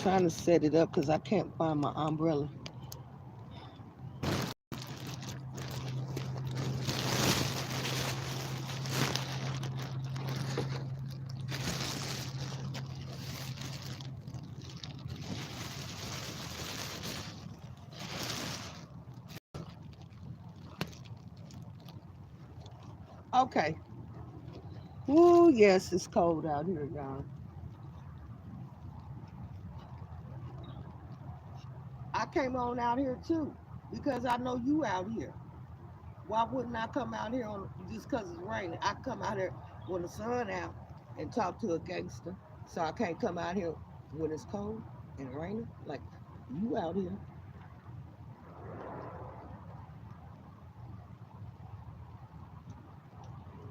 trying to set it up because I can't find my umbrella. Okay. Ooh, yes, it's cold out here, y'all. I came on out here too because I know you out here. Why wouldn't I come out here on just because it's raining? I come out here when the sun out and talk to a gangster. So I can't come out here when it's cold and raining like you out here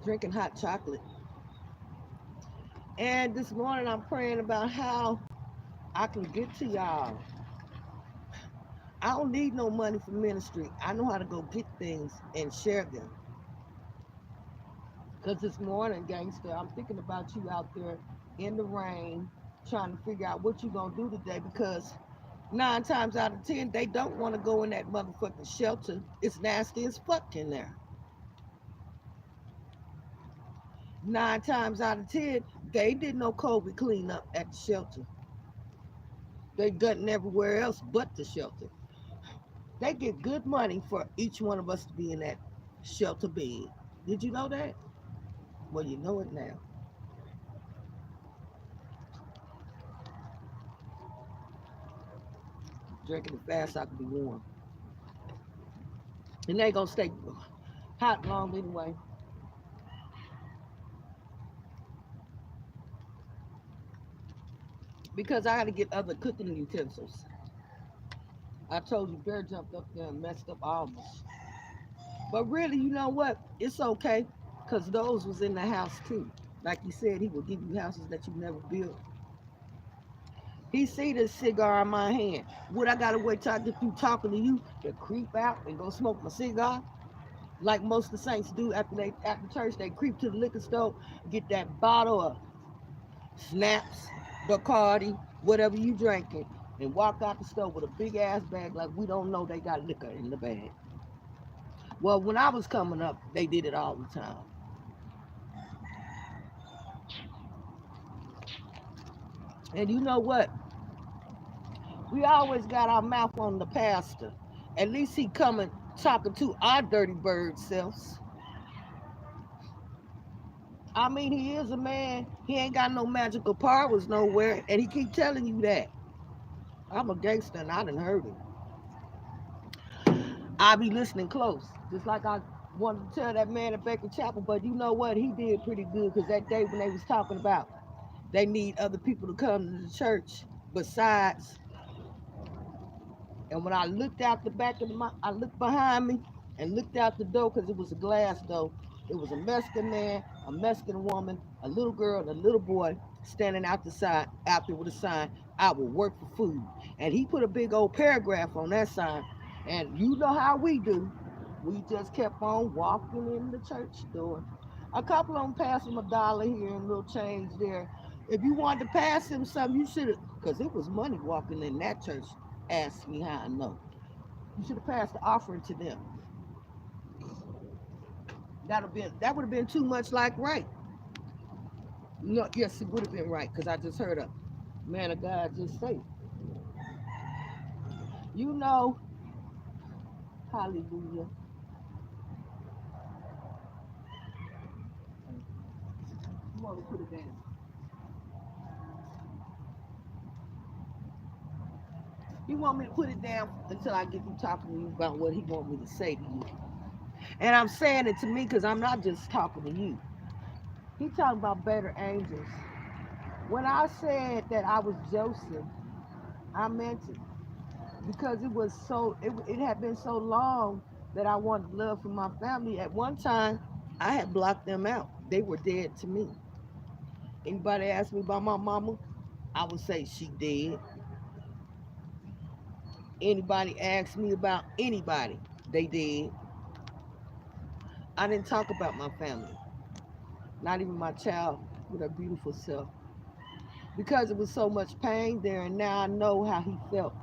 drinking hot chocolate. And this morning I'm praying about how I can get to y'all. I don't need no money for ministry. I know how to go get things and share them. Because this morning, gangster, I'm thinking about you out there in the rain trying to figure out what you're going to do today because 9 times out of 10, they don't want to go in that motherfucking shelter. It's nasty as fuck in there. 9 times out of 10, they did no COVID cleanup at the shelter. They gutting everywhere else but the shelter. They get good money for each one of us to be in that shelter bed. Did you know that? Well, you know it now. Drinking it fast, I can be warm. And they ain't gonna stay hot long anyway. Because I had to get other cooking utensils. I told you Bear jumped up there and messed up all my shit. But really, you know what? It's okay. Because those was in the house too. Like you said, he will give you houses that you never built. He see this cigar in my hand. Would I gotta wait till I get through talking to you to creep out and go smoke my cigar? Like most of the saints do after church, they creep to the liquor store, get that bottle of Snaps, Bacardi, whatever you drinking, and walk out the store with a big ass bag like we don't know they got liquor in the bag. Well, when I was coming up, they did it all the time. And you know what? We always got our mouth on the pastor. At least he coming talking to our dirty bird selves. I mean, he is a man. He ain't got no magical powers nowhere, and he keep telling you that. I'm a gangster, and I done heard it. I be listening close, just like I wanted to tell that man at Baker Chapel. But you know what? He did pretty good because that day when they was talking about they need other people to come to the church besides. And when I looked out the back of I looked behind me and looked out the door because it was a glass door. It was a Mexican man, a Mexican woman, a little girl, and a little boy standing out the side out there with a sign. I will work for food. And he put a big old paragraph on that sign. And you know how we do. We just kept on walking in the church door. A couple of them passed him $1 here and a little change there. If you wanted to pass him something, you should have, because it was money walking in that church. Ask me how I know. You should have passed the offering to them. That would have been too much like right. No, yes, it would have been right because I just heard a man of God just say, you know, hallelujah. You want to put it down. He want me to put it down until I get through talking to you about what he want me to say to you. And I'm saying it to me because I'm not just talking to you. He talking about better angels. When I said that I was Joseph, I meant it because it had been so long that I wanted love from my family. At one time, I had blocked them out. They were dead to me. Anybody ask me about my mama, I would say she dead. Anybody ask me about anybody, they dead. I didn't talk about my family, not even my child with her beautiful self. because it was so much pain there, and now I know how he felt.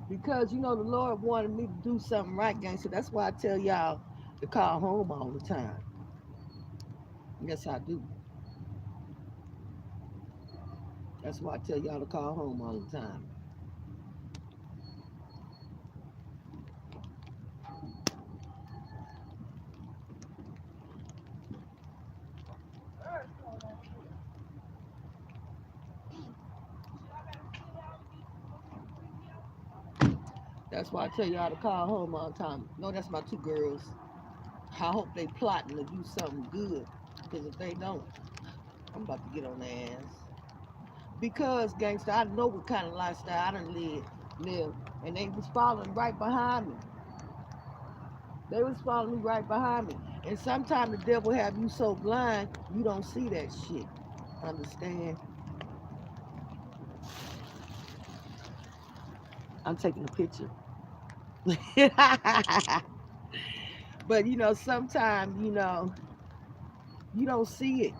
Because the Lord wanted me to do something right, gangster. That's why I tell y'all to call home all the time. Yes, I do. That's why I tell y'all to call home all the time. That's why I tell y'all to call home all the time. No, that's my two girls. I hope they plotting to do something good. Because if they don't, I'm about to get on their ass. Because, gangster, I know what kind of lifestyle I done live. And they was following right behind me. They was following me right behind me. And sometimes the devil have you so blind, you don't see that shit. Understand? I'm taking a picture. But, sometimes, you don't see it.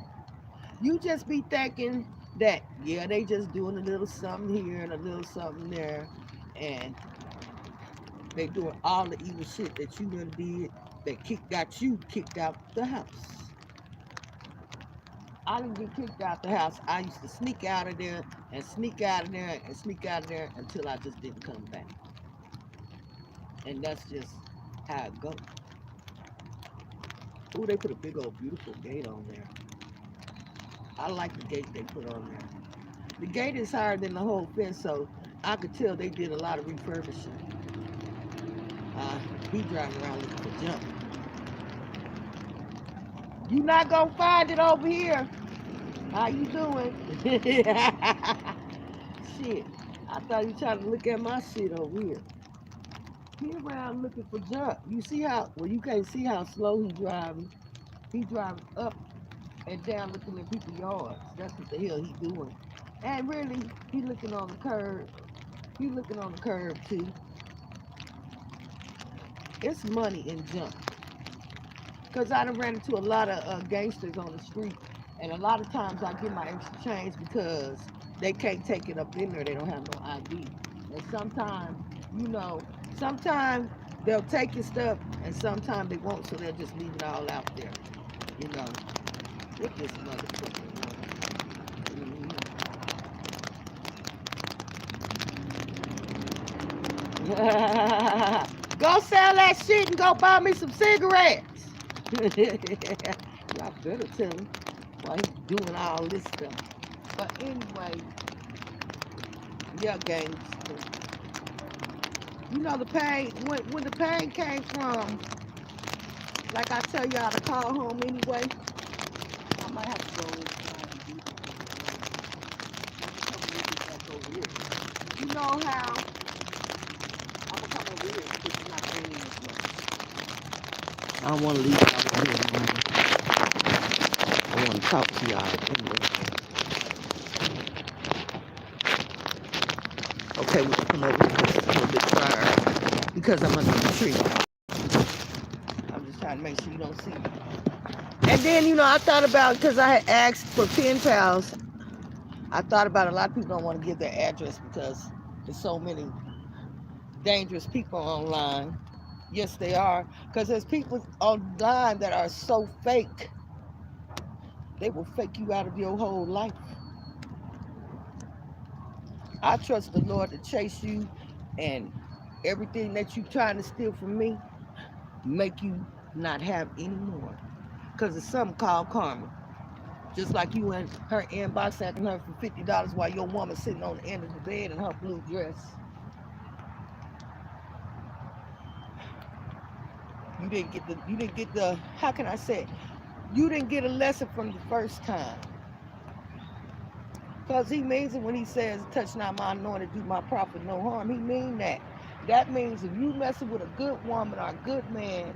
You just be thinking that, yeah, they just doing a little something here and a little something there. And they doing all the evil shit that you done did that got you kicked out the house. I didn't get kicked out the house. I used to sneak out of there and sneak out of there and sneak out of there until I just didn't come back. And that's just how it goes. Ooh, they put a big old beautiful gate on there. I like the gate they put on there. The gate is higher than the whole fence, so I could tell they did a lot of refurbishing. Uh, he driving around looking for junk. You not gonna find it over here. How you doing? Shit. I thought you trying to look at my shit over here. He around looking for junk. You see how, well, you can't see how slow he driving. He driving up and down looking at people's yards. That's what the hell he doing. And really, he looking on the curb. He looking on the curb too. It's money in junk. Because I done ran into a lot of gangsters on the street. And a lot of times I get my extra change because they can't take it up in there. They don't have no ID. And sometimes they'll take your stuff and sometimes they won't. So they'll just leave it all out there. You know, with this motherfucker. Go sell that shit and go buy me some cigarettes. Y'all better tell him why he's doing all this stuff. But anyway, yeah, gangster. The pain, when the pain came from, like I tell y'all to call home anyway, I might have to go inside and do back over here. You know how I'm gonna come over here because it's not raining as much. I don't want to leave out here. I want to talk to y'all anyway. Okay, we can come over here because it's a little bit fire because I'm under the tree. I'm just trying to make sure you don't see me. And then, I thought about, because I had asked for pen pals, I thought about a lot of people don't want to give their address because there's so many dangerous people online. Yes, they are. Because there's people online that are so fake. They will fake you out of your whole life. I trust the Lord to chase you and everything that you're trying to steal from me, make you not have any more. Because it's something called karma. Just like you in her inbox asking her for $50 while your woman sitting on the end of the bed in her blue dress. You didn't get the, how can I say it? You didn't get a lesson from the first time. Because he means it when he says, touch not my anointed, do my prophet no harm. He mean that. That means if you messing with a good woman or a good man,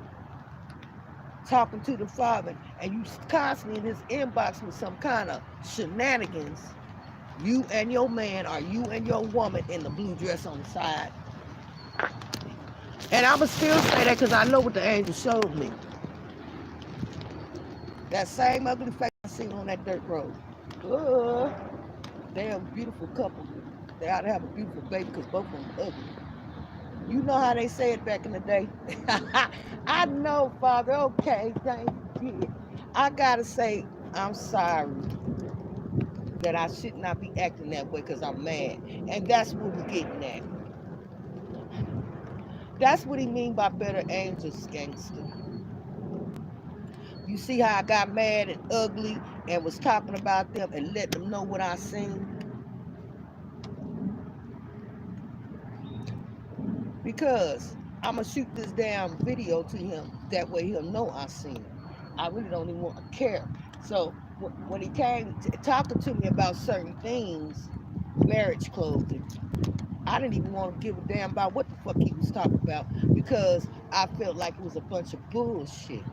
talking to the Father, and you constantly in his inbox with some kind of shenanigans, you and your man or you and your woman in the blue dress on the side. And I'ma still say that because I know what the angel showed me. That same ugly face I seen on that dirt road. They're a beautiful couple. They ought to have a beautiful baby because both of them ugly. You know how they say it back in the day. I know, Father. Okay, thank you. I gotta say, I'm sorry that I should not be acting that way because I'm mad. And that's what we're getting at. That's what he mean by better angels, gangster. You see how I got mad and ugly and was talking about them and letting them know what I seen? Because I'm going to shoot this damn video to him. That way he'll know I seen it. I really don't even want to care. So when he came talking to me about certain things, marriage clothing, I didn't even want to give a damn about what the fuck he was talking about because I felt like it was a bunch of bullshit.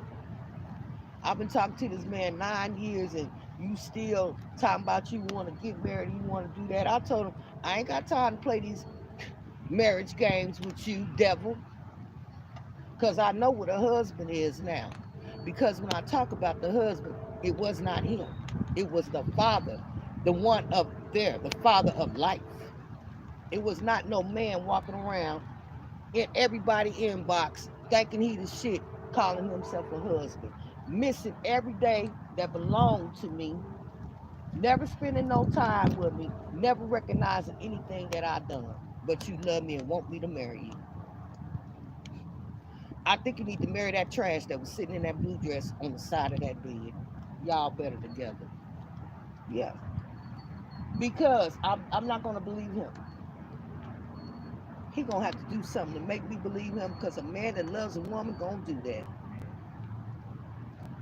I've been talking to this man 9 years and you still talking about you want to get married, you want to do that. I told him, I ain't got time to play these marriage games with you, devil, because I know what a husband is now. Because when I talk about the husband, it was not him. It was the father, the one up there, the father of life. It was not no man walking around in everybody inbox thinking he the shit, calling himself a husband, missing every day that belonged to me, never spending no time with me, never recognizing anything that I done. But you love me and want me to marry you. I think you need to marry that trash that was sitting in that blue dress on the side of that bed. Y'all better together. Yeah. Because I'm not gonna believe him. He gonna have to do something to make me believe him because a man that loves a woman gonna do that.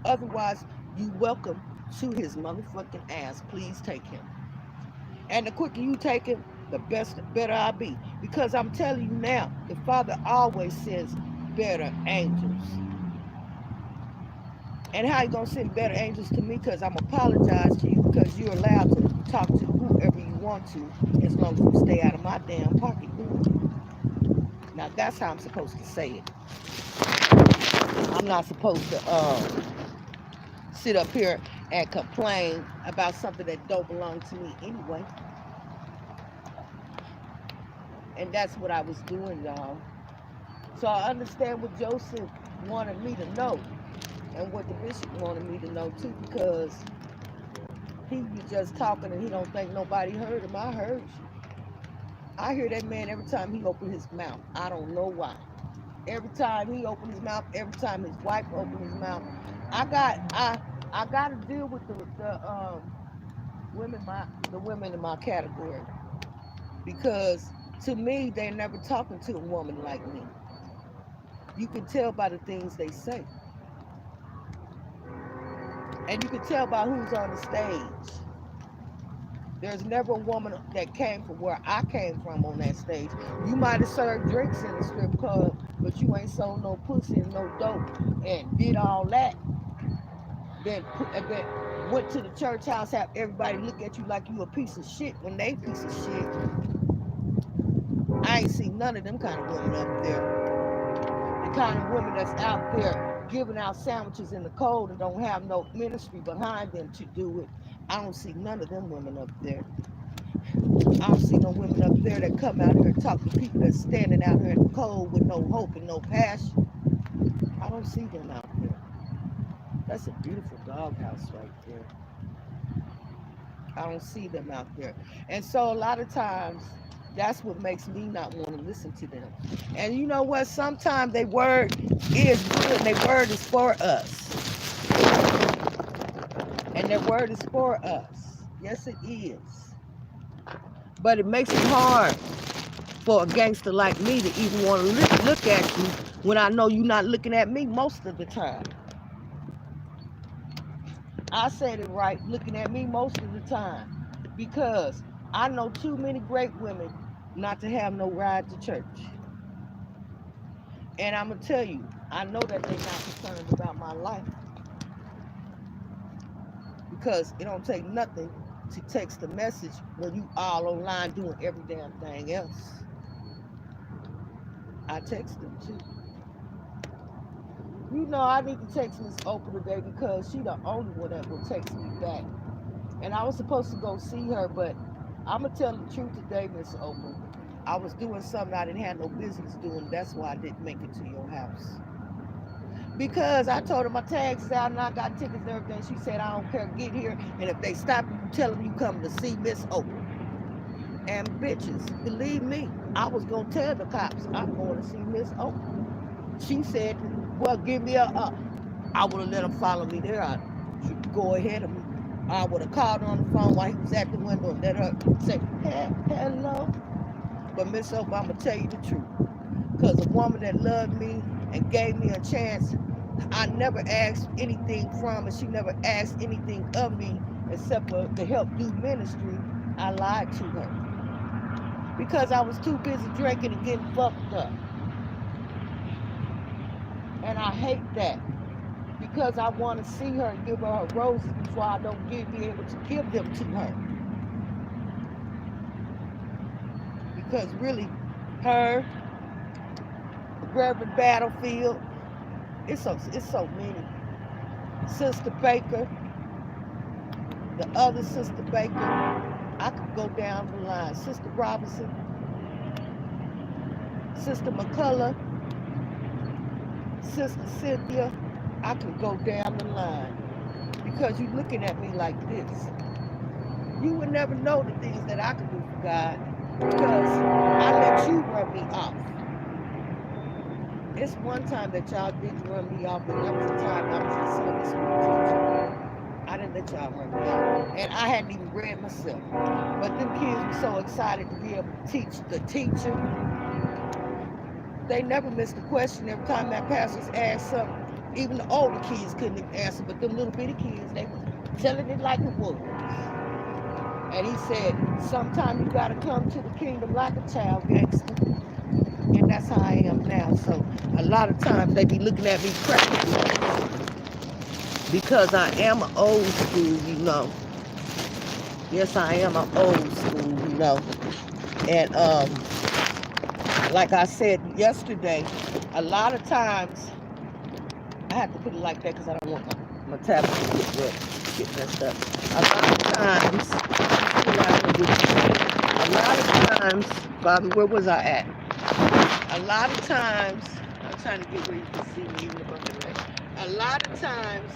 Otherwise, you welcome to his motherfucking ass. Please take him. And the quicker you take him, the better I'll be. Because I'm telling you now, the Father always sends better angels. And how you gonna send better angels to me? Because I'm apologize to you because you're allowed to talk to whoever you want to as long as you stay out of my damn pocketbook. Now that's how I'm supposed to say it. I'm not supposed to sit up here and complain about something that don't belong to me anyway. And that's what I was doing, y'all. So I understand what Joseph wanted me to know and what the bishop wanted me to know too, because he be just talking and he don't think nobody heard him. I heard you. I hear that man every time he open his mouth. I don't know why. Every time he open his mouth, every time his wife open his mouth, I got I got to deal with the women the women in my category because to me they're never talking to a woman like me. You can tell by the things they say, and you can tell by who's on the stage. There's never a woman that came from where I came from on that stage. You might have served drinks in the strip club, but you ain't sold no pussy and no dope and did all that. Then went to the church house, have everybody look at you like you a piece of shit when they piece of shit. I ain't seen none of them kind of women up there. The kind of women that's out there giving out sandwiches in the cold and don't have no ministry behind them to do it. I don't see none of them women up there. I don't see no women up there that come out here and talk to people that's standing out here in the cold with no hope and no passion. I don't see them out there. That's a beautiful doghouse right there. I don't see them out there. And so a lot of times, that's what makes me not want to listen to them. And you know what? Sometimes their word is good and their word is for us. And their word is for us. Yes, it is. But it makes it hard for a gangster like me to even want to look at you when I know you're not looking at me most of the time. I said it right, looking at me most of the time. Because I know too many great women not to have no ride to church. And I'm going to tell you, I know that they're not concerned about my life. Because it don't take nothing to text a message when you all online doing every damn thing else. I text them too. You know I need to text Miss Oprah today because she the only one that will text me back. And I was supposed to go see her, but I'm going to tell the truth today, Miss Oprah. I was doing something I didn't have no business doing. That's why I didn't make it to your house. Because I told her my tags is out and I got tickets and everything. She said, I don't care, get here. And if they stop you, tell them you come to see Miss Oprah. And bitches, believe me, I was going to tell the cops, I'm going to see Miss Oprah. She said, well, give me I would have let him follow me there. I go ahead of me. I would have called her on the phone while he was at the window and let her say, hello. But Miss Oprah, I'm going to tell you the truth. Because a woman that loved me and gave me a chance, I never asked anything from her. She never asked anything of me except for to help do ministry. I lied to her because I was too busy drinking and getting fucked up. And I hate that because I want to see her and give her her roses before I don't be able to give them to her. Because really, her, Reverend Battlefield, it's so many. Sister Baker, the other Sister Baker, I could go down the line. Sister Robinson, Sister McCullough, Sister Cynthia, I could go down the line. Because you're looking at me like this. You would never know the things that I could do for God because I let you run me off. It's one time that y'all did run me off, and that was the time I was a Sunday school teacher. I didn't let y'all run me off. And I hadn't even read myself. But them kids were so excited to be able to teach the teacher. They never missed a question. Every time that pastor asked something, even the older kids couldn't even answer, but them little bitty kids, they were telling it like it was. And he said, sometimes you gotta come to the kingdom like a child, gangster. And that's how I am now. So a lot of times they be looking at me crazy because I am an old school, you know. Yes, I am an old school, you know. And like I said yesterday, a lot of times I have to put it like that because I don't want my tablet to get messed up. A lot of times, Bobby, where was I at? A lot of times, I'm trying to get where you can see me even above the leg. A lot of times,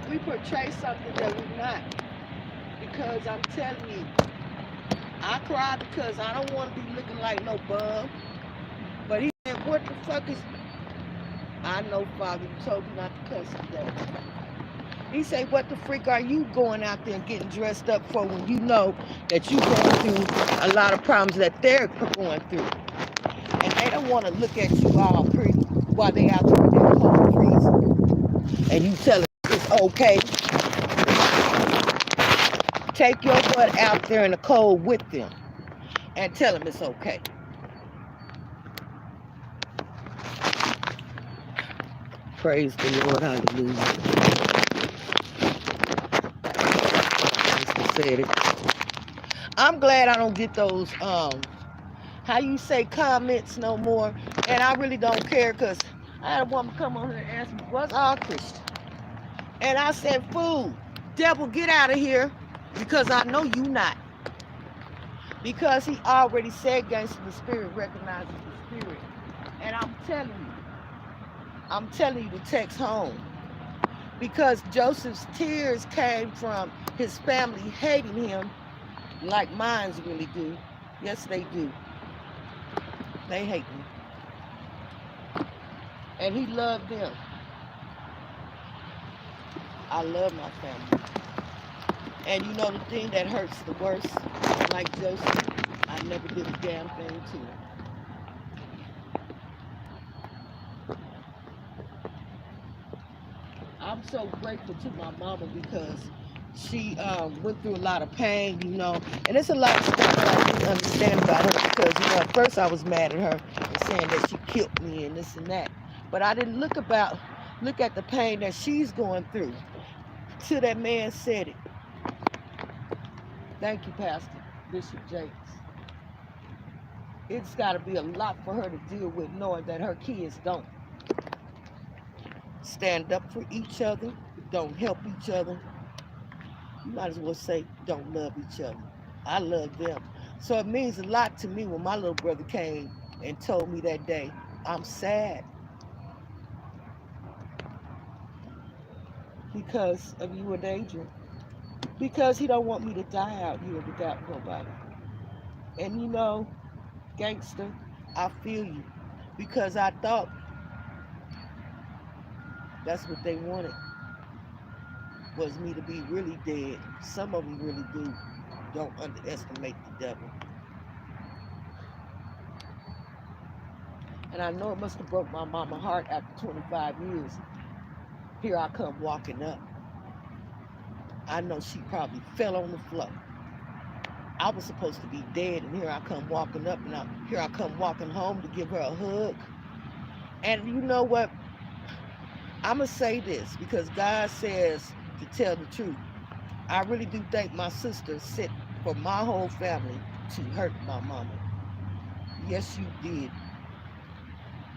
we portray something that we're not. Because I'm telling you, I cry because I don't want to be looking like no bum. But he said, what the fuck is... I know, Father, you told me not to cuss today. He said, what the freak are you going out there and getting dressed up for when you know that you're going through a lot of problems that they're going through? And they don't want to look at you all pretty while they out there in their cold freezing. And you tell them it's okay. Take your butt out there in the cold with them and tell them it's okay. Praise the Lord, hallelujah. Said it. I'm glad I don't get those how you say comments no more, and I really don't care because I had a woman come on here and ask me, what's all Christian? And I said, fool, devil, get out of here, because I know you not. Because he already said, gangster, the spirit recognizes the spirit. And I'm telling you to text home. Because Joseph's tears came from his family hating him like mine really do. Yes, they do. They hate me. And he loved them. I love my family. And you know the thing that hurts the worst, like Joseph, I never did a damn thing to him. I'm so grateful to my mama because she went through a lot of pain, you know, and it's a lot of stuff that I didn't understand about her because, you know, at first I was mad at her and saying that she killed me and this and that, but I didn't look at the pain that she's going through till that man said it. Thank you, Pastor Bishop Jakes. It's got to be a lot for her to deal with knowing that her kids don't stand up for each other, don't help each other. You might as well say don't love each other. I love them. So it means a lot to me when my little brother came and told me that day, I'm sad because of you and Adrian. Because he don't want me to die out here without nobody. And you know, gangster, I feel you. Because I thought that's what they wanted, was me to be really dead. Some of them really do. Don't underestimate the devil. And I know it must have broke my mama heart after 25 years. Here I come walking up. I know she probably fell on the floor. I was supposed to be dead, and here I come walking up, and here I come walking home to give her a hug. And you know what? I'm going to say this because God says to tell the truth. I really do think my sister sent for my whole family to hurt my mama. Yes, you did.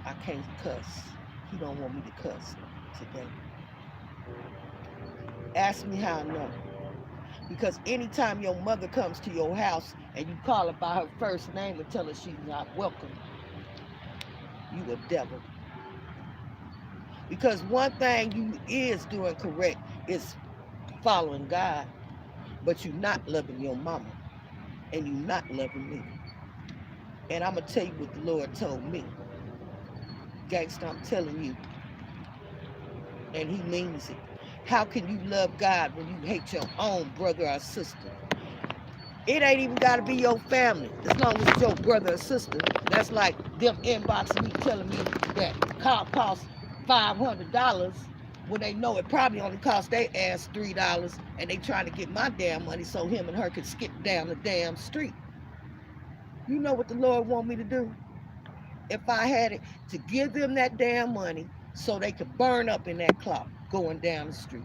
I can't cuss. He don't want me to cuss today. Ask me how I know. Because anytime your mother comes to your house and you call her by her first name and tell her she's not welcome, you a devil. Because one thing you is doing correct is following God, but you're not loving your mama and you're not loving me. And I'm going to tell you what the Lord told me. Gangster, I'm telling you, and he means it. How can you love God when you hate your own brother or sister? It ain't even got to be your family. As long as it's your brother or sister. That's like them inboxing me telling me that car costs $500 when they know it probably only cost their ass $3, and they trying to get my damn money so him and her can skip down the damn street. You know what the Lord want me to do? If I had it, to give them that damn money so they could burn up in that clock going down the street.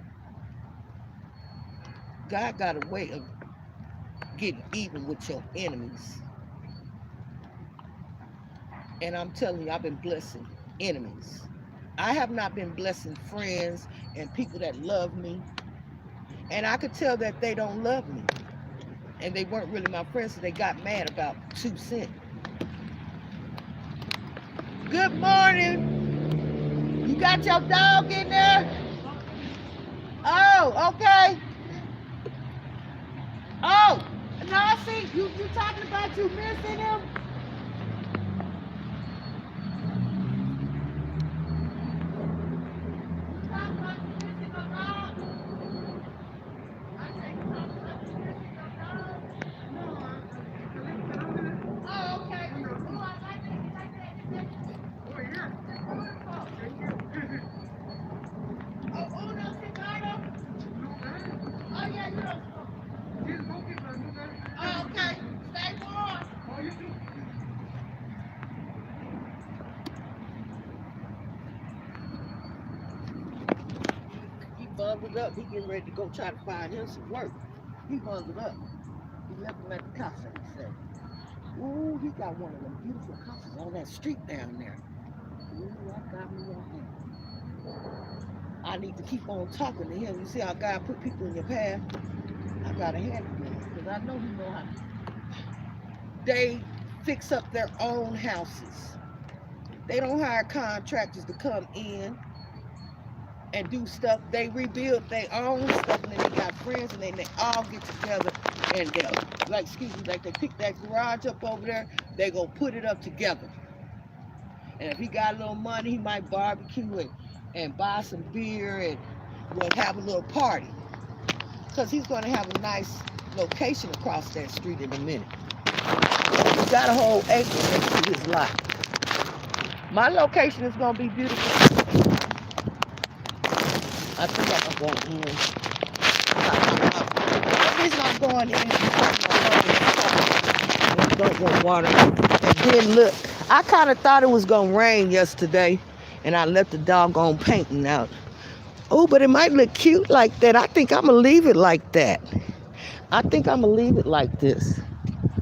God got a way of getting even with your enemies. And I'm telling you, I've been blessing enemies. I have not been blessing friends and people that love me. And I could tell that they don't love me. And they weren't really my friends, so they got mad about 2 cents. Good morning. You got your dog in there? Oh, okay. Oh, no, I see you talking about you missing him? Bundled up. He getting ready to go try to find him some work. He bundled up. He left him at the casa, he said. Ooh, he got one of them beautiful casas on that street down there. Ooh, I got me on him. I need to keep on talking to him. You see how God put people in your path? I got to hand it to him because I know he know how. They fix up their own houses. They don't hire contractors to come in and do stuff. They rebuild their own stuff, and then they got friends, and then they all get together and they'll, like, excuse me, like they pick that garage up over there, they go put it up together. And if he got a little money, he might barbecue and buy some beer and we'll have a little party. Because he's going to have a nice location across that street in a minute. He's got a whole acre next to his lot. My location is going to be beautiful. I think I'm going in. The reason I'm going in is because don't want water. And then look, I kind of thought it was going to rain yesterday, and I left the doggone painting out. Oh, but it might look cute like that. I think I'm going to leave it like that. I think I'm going to leave it like this.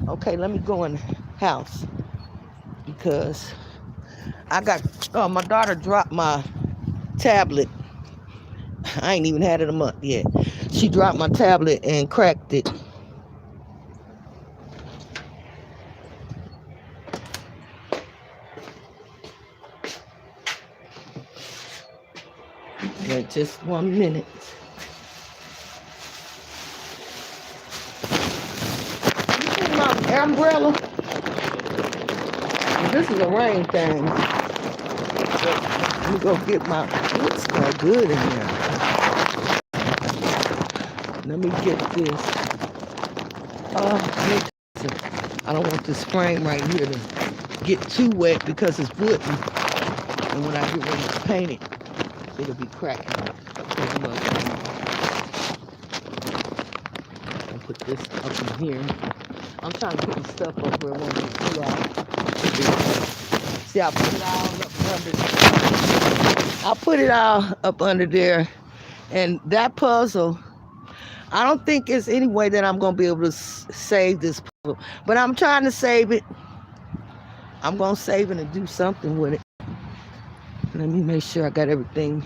Okay, let me go in the house because I got, my daughter dropped my tablet I ain't even had it a month yet. She dropped my tablet and cracked it. Wait just 1 minute. You see my umbrella? This is a rain thing. Let me go get my. It smells good in there. Let me get this. I don't want this frame right here to get too wet because it's wooden. And when I get ready to paint it, it'll be cracking. I'll put this up in here. I'm trying to put the stuff up where it won't get too out. See, I put it all up under. I put it all up under there, and that puzzle. I don't think it's any way that I'm gonna be able to save this puzzle, but I'm trying to save it. I'm gonna save it and do something with it. Let me make sure I got everything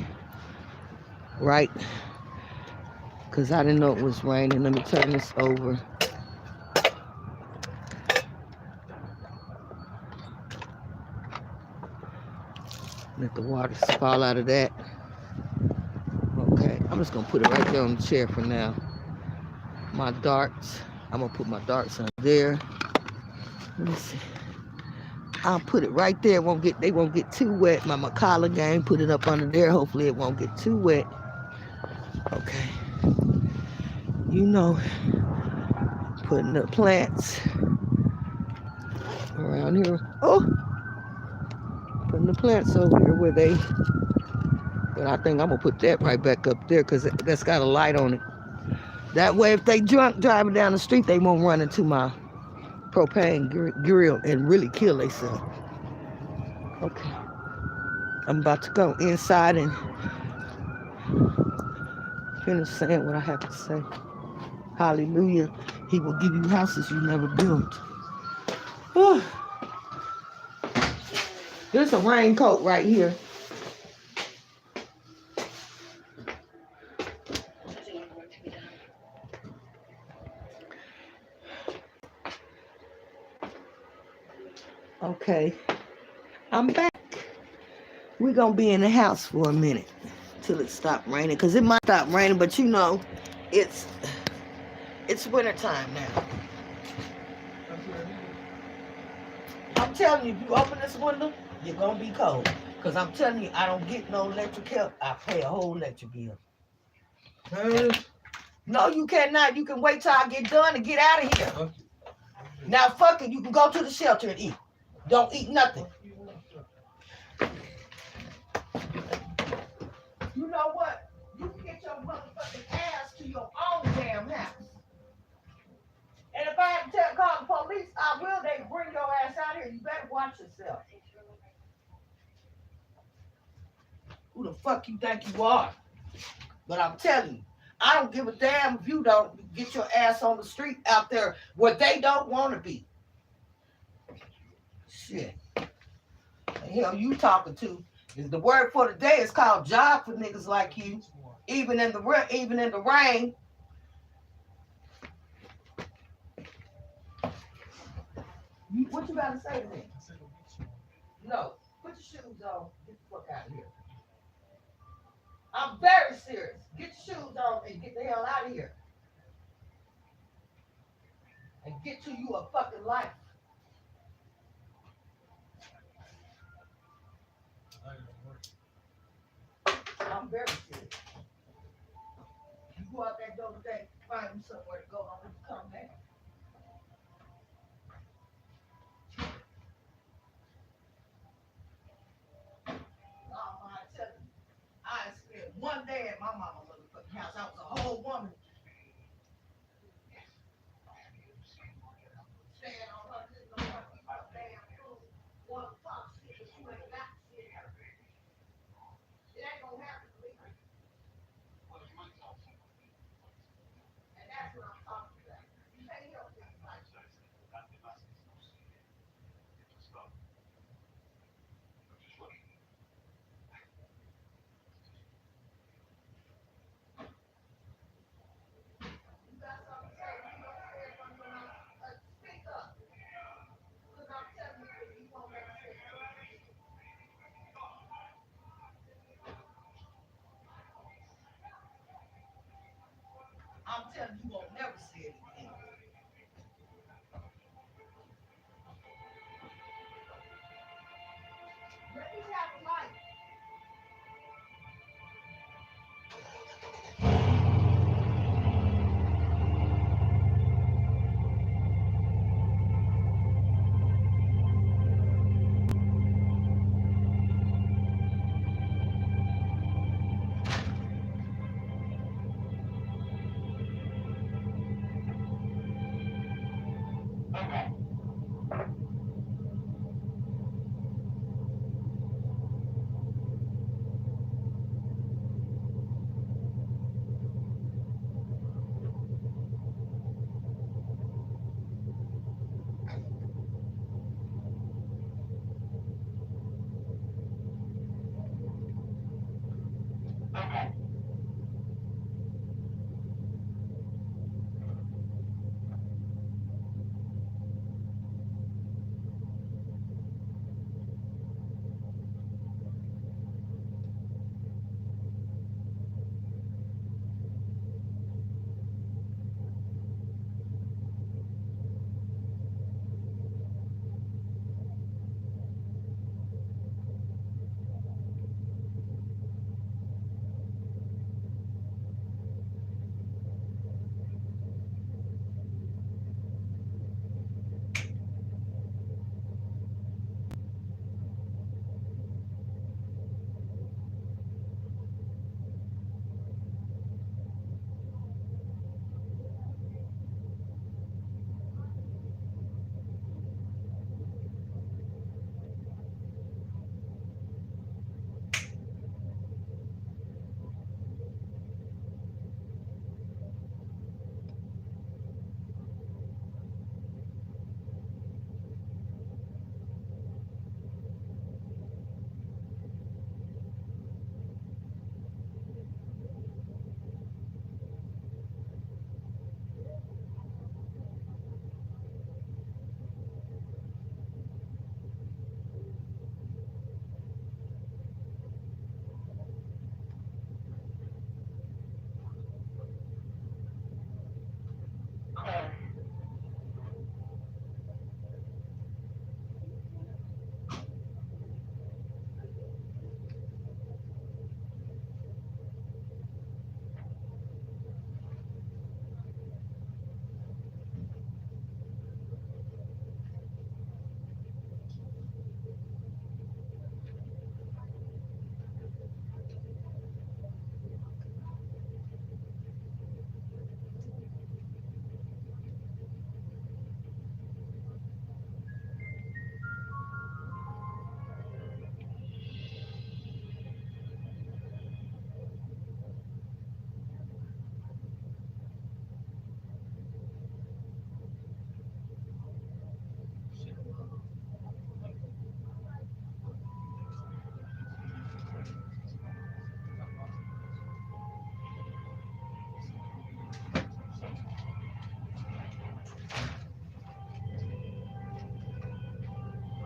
right, because I didn't know it was raining. Let me turn this over. Let the water fall out of that. Okay, I'm just gonna put it right there on the chair for now. My darts, I'm gonna put my darts on there. Let me see. I'll put it right there. They won't get too wet. My collar game, put it up under there. Hopefully it won't get too wet. Okay. You know, putting the plants around here. Oh, putting the plants over here where they. But I think I'm gonna put that right back up there because that's got a light on it. That way, if they drunk driving down the street, they won't run into my propane grill and really kill themselves. Okay. I'm about to go inside and finish saying what I have to say. Hallelujah. He will give you houses you never built. There's a raincoat right here. Okay. I'm back. We're going to be in the house for a minute till it stops raining, because it might stop raining, but you know, it's winter time now. I'm telling you, if you open this window, you're going to be cold. Because I'm telling you, I don't get no electric help. I pay a whole electric bill. No, you cannot. You can wait till I get done and get out of here. Now, fuck it. You can go to the shelter and eat. Don't eat nothing. You know what? You can get your motherfucking ass to your own damn house. And if I have to call the police, I will. They bring your ass out here. You better watch yourself. Who the fuck you think you are? But I'm telling you, I don't give a damn if you don't get your ass on the street out there where they don't want to be. Shit. The hell you talking to? The word for the day is called job for niggas like you. Even in the rain. What you gotta say to me? No. Put your shoes on. Get the fuck out of here. I'm very serious. Get your shoes on and get the hell out of here. And get to you a fucking life. I'm very serious. You go out that door today, find them somewhere to go on and come back. I tell you, I spent one day at my mama motherfucking house. I was a whole woman. Staying on her, on her damn food. One talk shit, but you ain't got shit. It ain't gonna happen to me. And that's what I'm talking about. You can't help this like telling you, you won't never see it again. Let me have a light.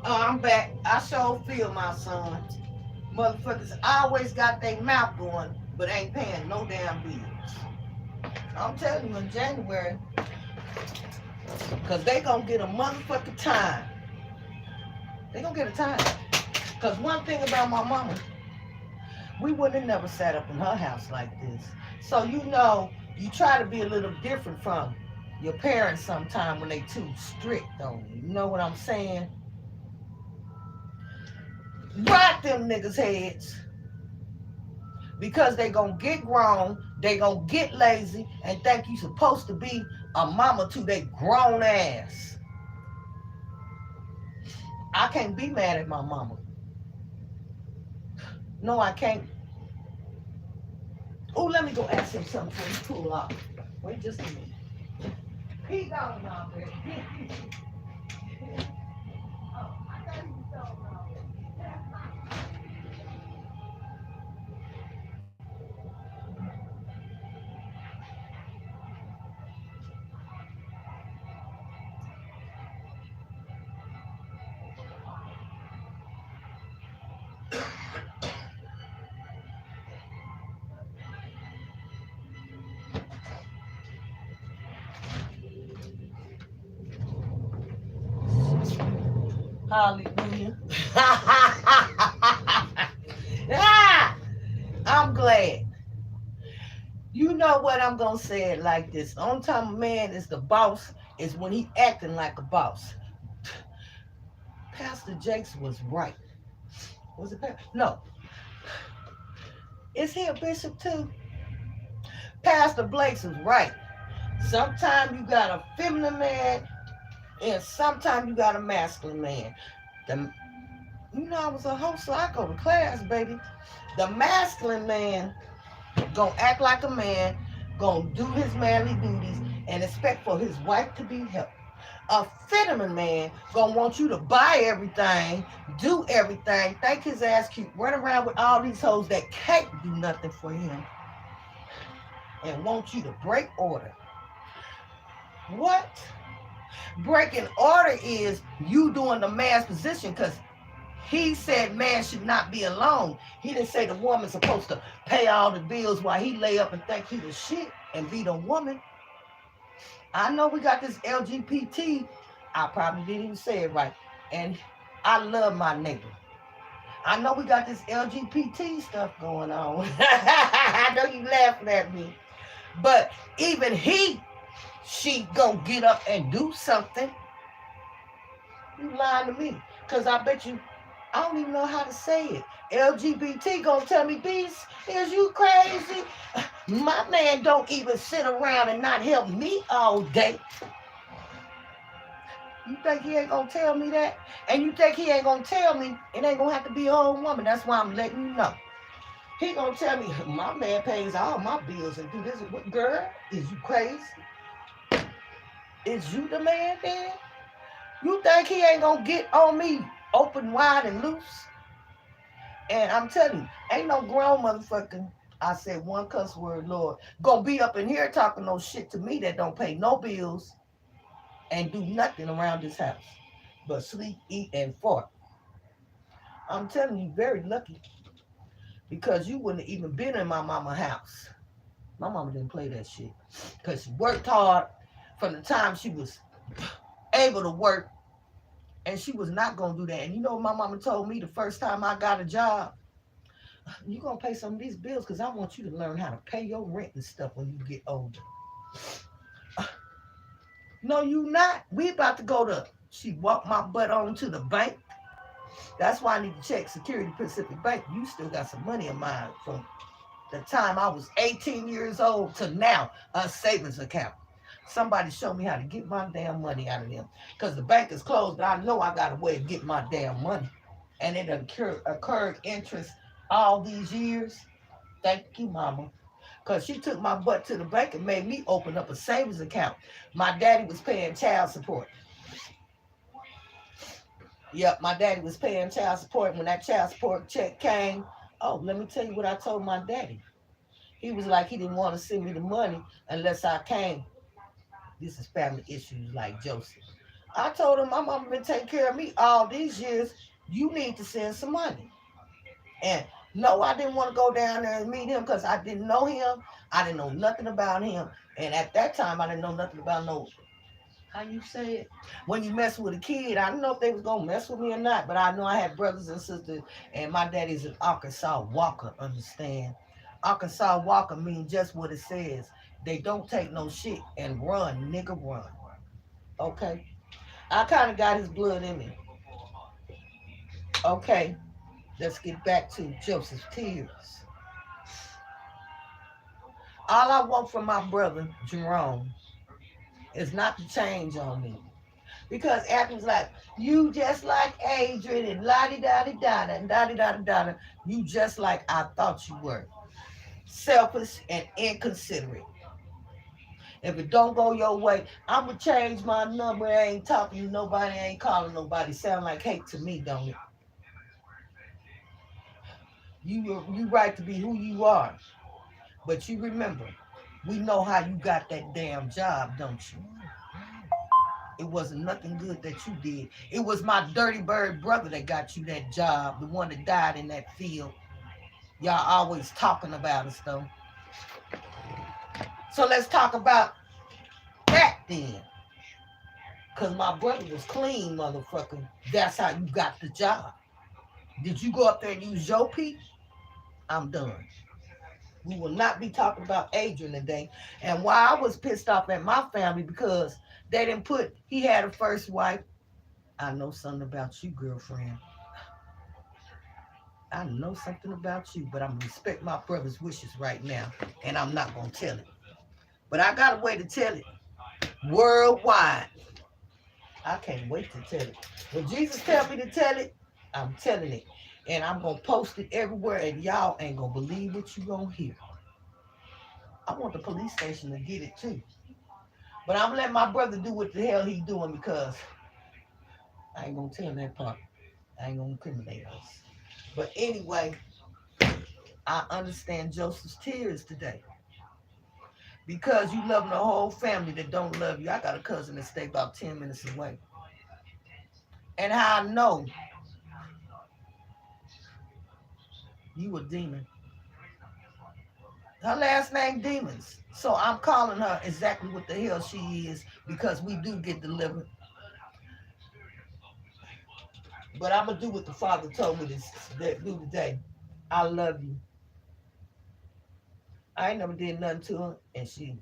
Oh, I'm back. I sure feel my son. Motherfuckers always got their mouth going, but ain't paying no damn bills. I'm telling you in January, cause they gonna get a motherfucking time. They gonna get a time. Cause one thing about my mama, we wouldn't have never sat up in her house like this. So you try to be a little different from your parents sometime when they too strict on you. You know what I'm saying? Rock them niggas' heads. Because they gonna get grown, they gonna get lazy, and think you supposed to be a mama to their grown ass. I can't be mad at my mama. No, I can't. Oh, let me go ask him something before he pull up. Wait just a minute. He gone already. Oh, I thought he was gone already. Hallelujah. Ah, I'm glad. You know what? I'm gonna say it like this. The only time a man is the boss is when he acting like a boss. Pastor Jakes was right. Was it No. Is he a bishop too? Pastor Blake's was right. Sometimes you got a feminine man and sometimes you got a masculine man. The, I was a host, so I go to class, baby. The masculine man gonna act like a man, gonna do his manly duties, and expect for his wife to be helped. A feminine man gonna want you to buy everything, do everything, think his ass cute, run around with all these hoes that can't do nothing for him, and want you to break order. What? Breaking order is you doing the man's position because he said man should not be alone. He didn't say the woman's supposed to pay all the bills while he lay up and think he the shit and be the woman. I know we got this LGBT. I probably didn't even say it right. And I love my neighbor. I know we got this LGBT stuff going on. I know you laughing at me. But even she gonna get up and do something. You lying to me. Because I bet you, I don't even know how to say it. LGBT gonna tell me, Beast, is you crazy? My man don't even sit around and not help me all day. You think he ain't gonna tell me that? And you think he ain't gonna tell me it ain't gonna have to be a whole woman. That's why I'm letting you know. He gonna tell me, my man pays all my bills and do this. What, girl, is you crazy? Is you the man then? You think he ain't gonna get on me open wide and loose? And I'm telling you, ain't no grown motherfucking, I said one cuss word, Lord, gonna be up in here talking no shit to me that don't pay no bills and do nothing around this house but sleep, eat, and fart. I'm telling you, very lucky because you wouldn't have even been in my mama's house. My mama didn't play that shit because she worked hard from the time she was able to work, and she was not gonna do that. And you know what my mama told me the first time I got a job? You're gonna pay some of these bills because I want you to learn how to pay your rent and stuff when you get older. No, you not. We about to go to, she walked my butt on to the bank. That's why I need to check Security Pacific Bank. You still got some money in mine from the time I was 18 years old to now, a savings account. Somebody show me how to get my damn money out of them. Because the bank is closed, but I know I got a way of getting my damn money. And it occurred interest all these years. Thank you, mama. Because she took my butt to the bank and made me open up a savings account. My daddy was paying child support. Yep, my daddy was paying child support. When that child support check came, oh, let me tell you what I told my daddy. He was like, he didn't want to send me the money unless I came. This is family issues like Joseph. I told him, my mama been taking care of me all these years. You need to send some money. And no, I didn't want to go down there and meet him because I didn't know him. I didn't know nothing about him. And at that time, I didn't know nothing about no, how you say it? When you mess with a kid, I didn't know if they was going to mess with me or not. But I know I had brothers and sisters. And my daddy's an Arkansas Walker, understand? Arkansas Walker means just what it says. They don't take no shit and run, nigga, run. Okay? I kind of got his blood in me. Okay, let's get back to Joseph's tears. All I want from my brother, Jerome, is not to change on me. Because after was like, you just like Adrian and la-di-da-di-da-da and da-di-da-di-da-da. You just like I thought you were. Selfish and inconsiderate. If it don't go your way, I'm going to change my number. I ain't talking to nobody. I ain't calling nobody. Sound like hate to me, don't it? You right to be who you are. But you remember, we know how you got that damn job, don't you? It wasn't nothing good that you did. It was my dirty bird brother that got you that job, the one that died in that field. Y'all always talking about us, though. So let's talk about that then. Because my brother was clean, motherfucker. That's how you got the job. Did you go up there and use your peep? I'm done. We will not be talking about Adrian today. And why I was pissed off at my family because they didn't put, he had a first wife. I know something about you, girlfriend. I know something about you, but I'm going to respect my brother's wishes right now. And I'm not going to tell it. But I got a way to tell it. Worldwide. I can't wait to tell it. When Jesus tell me to tell it, I'm telling it. And I'm going to post it everywhere, and y'all ain't going to believe what you going to hear. I want the police station to get it too. But I'm letting my brother do what the hell he doing because I ain't going to tell that part. I ain't going to incriminate us. But anyway, I understand Joseph's tears today. Because you loving the whole family that don't love you. I got a cousin that stay about 10 minutes away. And how I know you a demon. Her last name Demons. So I'm calling her exactly what the hell she is because we do get delivered. But I'm going to do what the Father told me to do today. I love you. I ain't never did nothing to her, and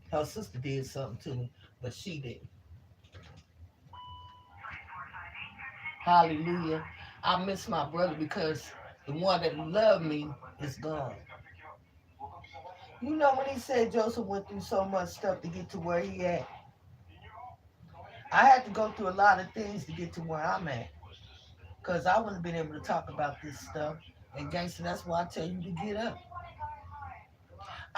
her sister did something to me, but she didn't. Hallelujah. I miss my brother because the one that loved me is gone. You know when he said Joseph went through so much stuff to get to where he at, I had to go through a lot of things to get to where I'm at. Because I wouldn't have been able to talk about this stuff. And Gangster, that's why I tell you to get up.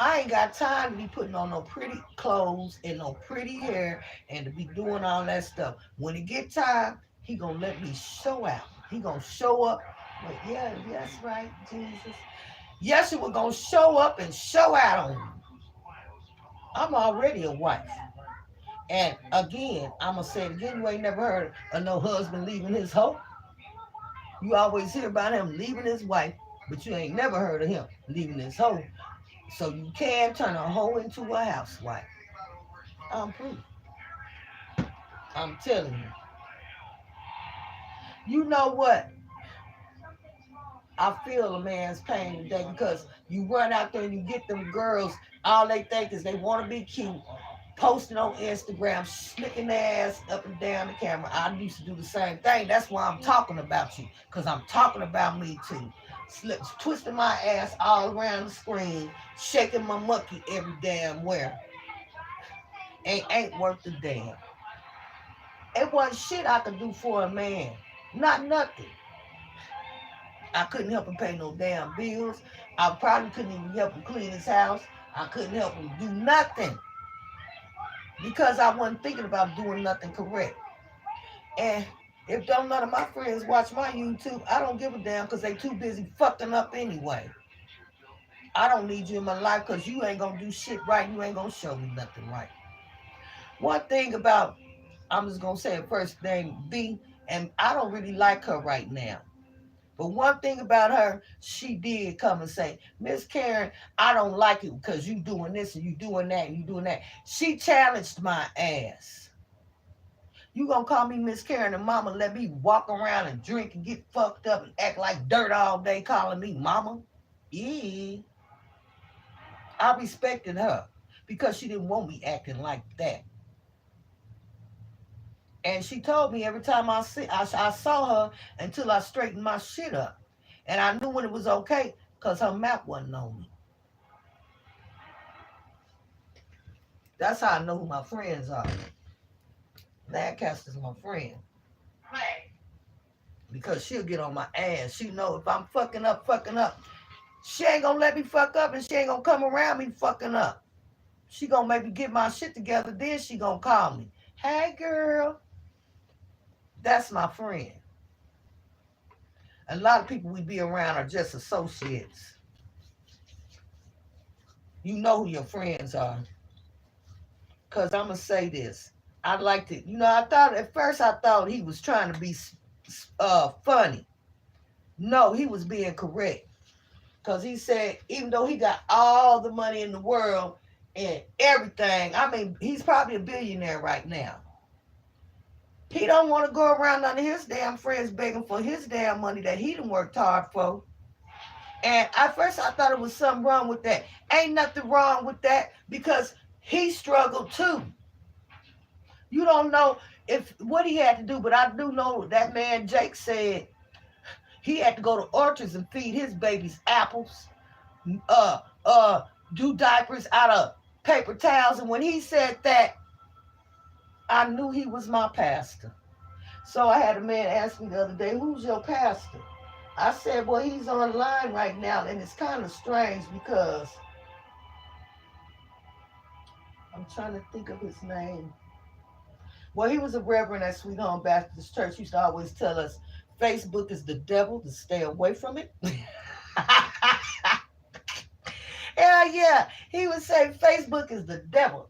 I ain't got time to be putting on no pretty clothes and no pretty hair and to be doing all that stuff. When it get time, he gonna let me show out. He gonna show up. But yeah, that's right, Jesus. Yes, it was gonna show up and show out on me. I'm already a wife. And again, I'm gonna say it again, you ain't never heard of no husband leaving his hoe. You always hear about him leaving his wife, but you ain't never heard of him leaving his hoe. So you can turn a hoe into a housewife. I'm proof. I'm telling you. You know what? I feel a man's pain today because you run out there and you get them girls, all they think is they want to be cute, posting on Instagram, slicking their ass up and down the camera. I used to do the same thing. That's why I'm talking about you, because I'm talking about me too. Twisting my ass all around the screen, shaking my monkey every damn where. Ain't worth the damn. It wasn't shit I could do for a man. Not nothing. I couldn't help him pay no damn bills. I probably couldn't even help him clean his house. I couldn't help him do nothing. Because I wasn't thinking about doing nothing correct. And if don't none of my friends watch my YouTube, I don't give a damn because they too busy fucking up anyway. I don't need you in my life because you ain't going to do shit right. You ain't going to show me nothing right. One thing about, I'm just going to say it first name, B, and I don't really like her right now. But one thing about her, she did come and say, Miss Karen, I don't like it because you doing this and you doing that and you doing that. She challenged my ass. You gonna call me Miss Karen and mama let me walk around and drink and get fucked up and act like dirt all day calling me mama? Yeah. I respected her because she didn't want me acting like that. And she told me every time I saw her until I straightened my shit up. And I knew when it was okay because her mouth wasn't on me. That's how I know who my friends are. Lancaster's my friend. Because she'll get on my ass. She know if I'm fucking up, she ain't gonna let me fuck up and she ain't gonna come around me fucking up. She gonna maybe get my shit together, then she gonna call me. Hey, girl. That's my friend. A lot of people we be around are just associates. You know who your friends are. Because I'm going to say this. I'd like to, at first I thought he was trying to be funny. No, he was being correct. Because he said, even though he got all the money in the world and everything, I mean, he's probably a billionaire right now. He don't want to go around none of his damn friends begging for his damn money that he done worked hard for. And at first I thought it was something wrong with that. Ain't nothing wrong with that because he struggled too. You don't know if what he had to do, but I do know that man Jake said he had to go to orchards and feed his babies apples, uh, uh, do diapers out of paper towels. And when he said that, I knew he was my pastor. So I had a man ask me the other day, "Who's your pastor?" I said, "Well, he's online right now," and it's kind of strange because I'm trying to think of his name. Well, he was a reverend at Sweet Home Baptist Church. He used to always tell us Facebook is the devil, to stay away from it. Hell yeah. He would say Facebook is the devil.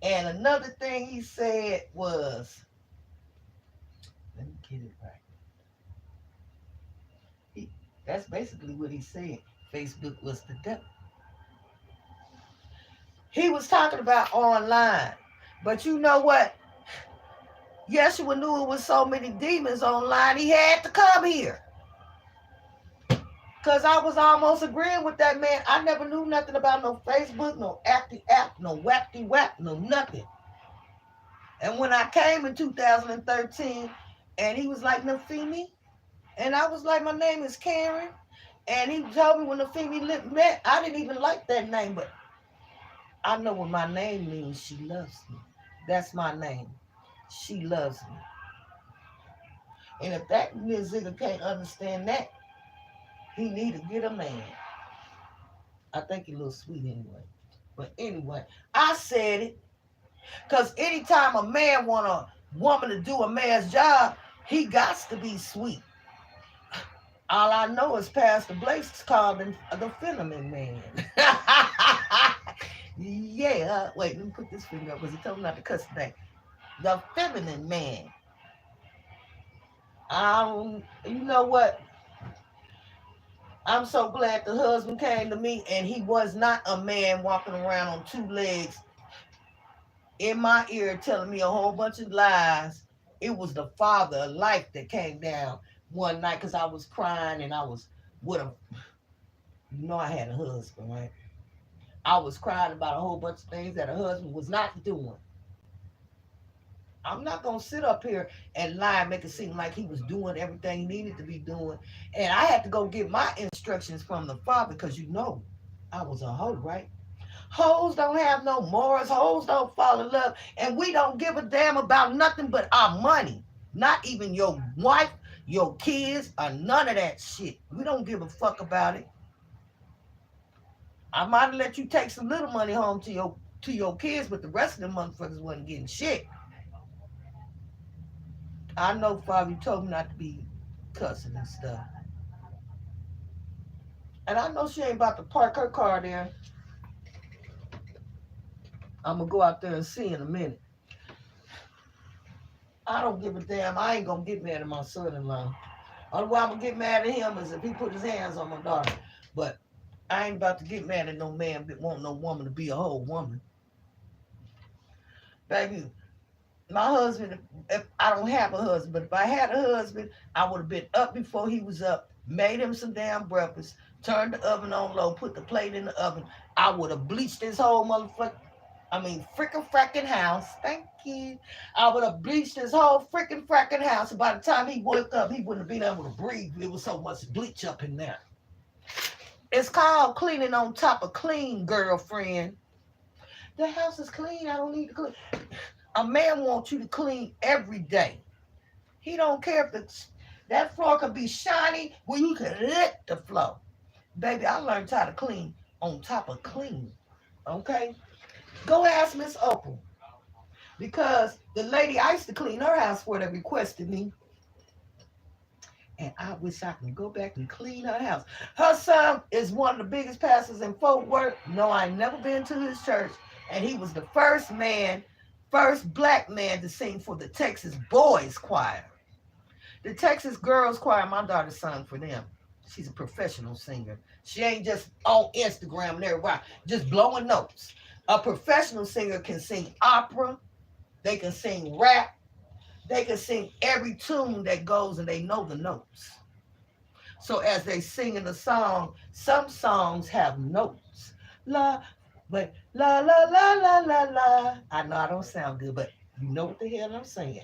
And another thing he said was, let me get it right. That's basically what he said. Facebook was the devil. He was talking about online. But you know what? Yeshua knew it was so many demons online, he had to come here. Because I was almost agreeing with that man. I never knew nothing about no Facebook, no acty app, no wacky whack, no nothing. And when I came in 2013, and he was like, "Nafimi," and I was like, "My name is Karen." And he told me when Nafimi met, I didn't even like that name, but I know what my name means. She loves me. That's my name. She loves me. And if that nigga can't understand that, he need to get a man. I think he a little sweet anyway. But anyway, I said it. Because anytime a man want a woman to do a man's job, he got to be sweet. All I know is Pastor Blake's called him the feminine man. Yeah. Wait, let me put this finger up because he told me not to cuss today. The feminine man. You know what? I'm so glad the husband came to me and he was not a man walking around on two legs in my ear telling me a whole bunch of lies. It was the father of life that came down one night because I was crying and I was with him. You know I had a husband, right? I was crying about a whole bunch of things that a husband was not doing. I'm not going to sit up here and lie and make it seem like he was doing everything he needed to be doing. And I had to go get my instructions from the father because you know I was a hoe, right? Hoes don't have no morals. Hoes don't fall in love. And we don't give a damn about nothing but our money. Not even your wife, your kids, or none of that shit. We don't give a fuck about it. I might have let you take some little money home to your kids, but the rest of them motherfuckers wasn't getting shit. I know Father told me not to be cussing and stuff. And I know she ain't about to park her car there. I'm going to go out there and see in a minute. I don't give a damn. I ain't going to get mad at my son-in-law. Only way I'm going to get mad at him is if he put his hands on my daughter. But I ain't about to get mad at no man that want no woman to be a whole woman. Baby, my husband, if I don't have a husband, but if I had a husband, I would have been up before he was up, made him some damn breakfast, turned the oven on low, put the plate in the oven. I would have bleached his whole frickin' frackin' house. Thank you. I would have bleached his whole frickin' frackin' house. And by the time he woke up, he wouldn't have been able to breathe. There was so much bleach up in there. It's called cleaning on top of clean, girlfriend. The house is clean. I don't need to clean. A man wants you to clean every day. He don't care if that floor could be shiny where you can lick the floor. Baby, I learned how to clean on top of clean. Okay? Go ask Miss Opal. Because the lady I used to clean her house for that requested me. And I wish I could go back and clean her house. Her son is one of the biggest pastors in Fort Worth. No, I ain't never been to his church. And he was the first black man to sing for the Texas Boys Choir. The Texas Girls Choir, my daughter sung for them. She's a professional singer. She ain't just on Instagram and everywhere, just blowing notes. A professional singer can sing opera. They can sing rap. They can sing every tune that goes and they know the notes. So as they sing in the song, some songs have notes. La, but la la la la la la. I know I don't sound good, but you know what the hell I'm saying.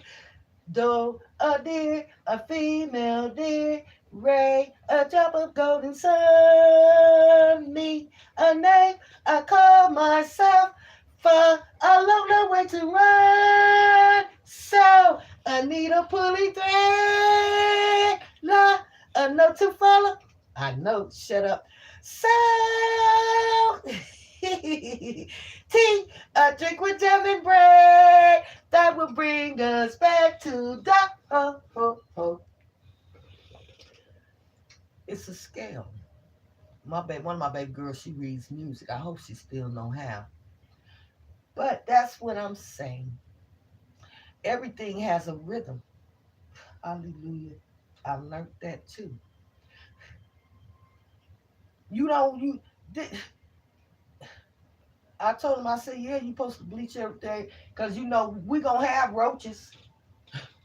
Do a deer, a female deer, ray, a drop of golden sun, me, a name I call myself, for a long way to run. So I need a pulley thread, la, a note to follow. I know, shut up. So tea, a drink with jam and bread that will bring us back to the ho ho ho. It's a scale. One of my baby girls, she reads music. I hope she still know how. But that's what I'm saying. Everything has a rhythm. Hallelujah. I learned that too. You know, I told him, I said, yeah, you supposed to bleach everything. Because, you know, we going to have roaches.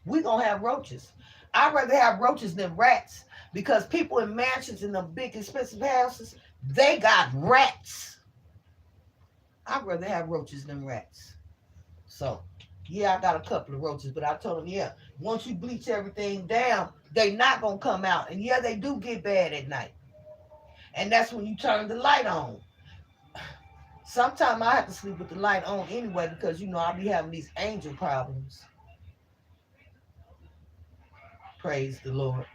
We going to have roaches. I'd rather have roaches than rats. Because people in mansions in the big expensive houses, they got rats. I'd rather have roaches than rats. So, yeah, I got a couple of roaches, but I told them, yeah, once you bleach everything down, they not going to come out. And yeah, they do get bad at night. And that's when you turn the light on. Sometimes I have to sleep with the light on anyway because, you know, I'll be having these angel problems. Praise the Lord.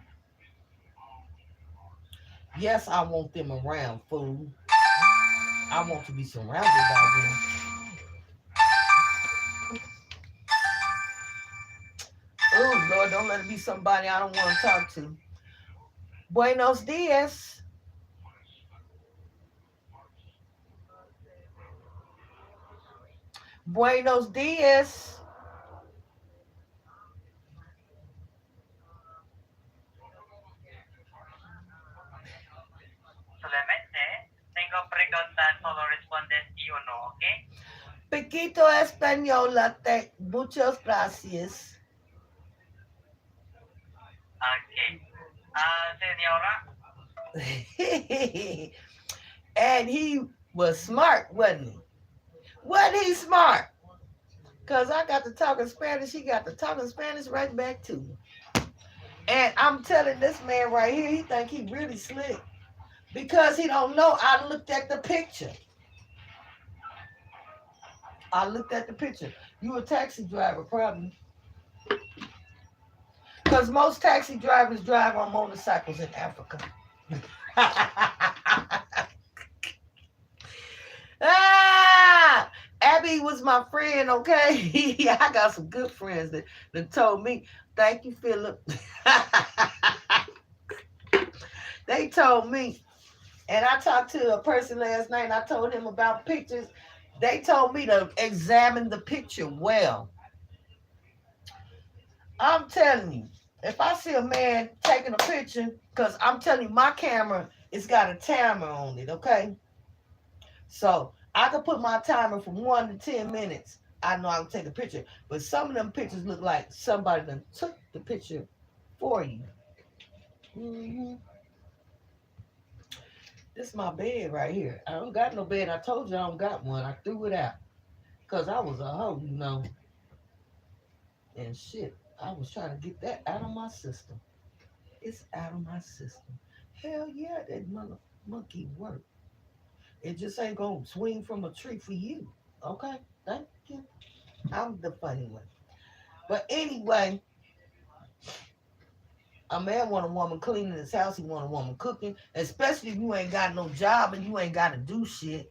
Yes, I want them around, fool. I want to be surrounded by them. Oh, Lord, don't let it be somebody I don't want to talk to. Buenos dias. Buenos dias. Solamente tengo preguntas, solo respondes sí o no, ¿ok? Pequito española, muchas gracias. Ok. Señora, And he was smart, wasn't he? Wasn't he smart? Because I got to talking Spanish, he got to talking Spanish right back to me. And I'm telling this man right here, he think he really slick. Because he don't know, I looked at the picture. I looked at the picture. You a taxi driver, probably. Because most taxi drivers drive on motorcycles in Africa. Ah, Abby was my friend, okay? I got some good friends that told me, thank you, Philip. They told me, and I talked to a person last night and I told him about pictures. They told me to examine the picture well. I'm telling you, if I see a man taking a picture, because I'm telling you, my camera, it's got a timer on it, okay? So I can put my timer from 1 to 10 minutes. I know I can take a picture. But some of them pictures look like somebody done took the picture for you. hmm This is my bed right here. I don't got no bed. I told you I don't got one. I threw it out. Because I was a hoe, you know. And shit, I was trying to get that out of my system. It's out of my system. Hell yeah, that mother monkey work. It just ain't gonna swing from a tree for you. Okay? Thank you. I'm the funny one. But anyway, a man want a woman cleaning his house. He want a woman cooking. Especially if you ain't got no job and you ain't got to do shit.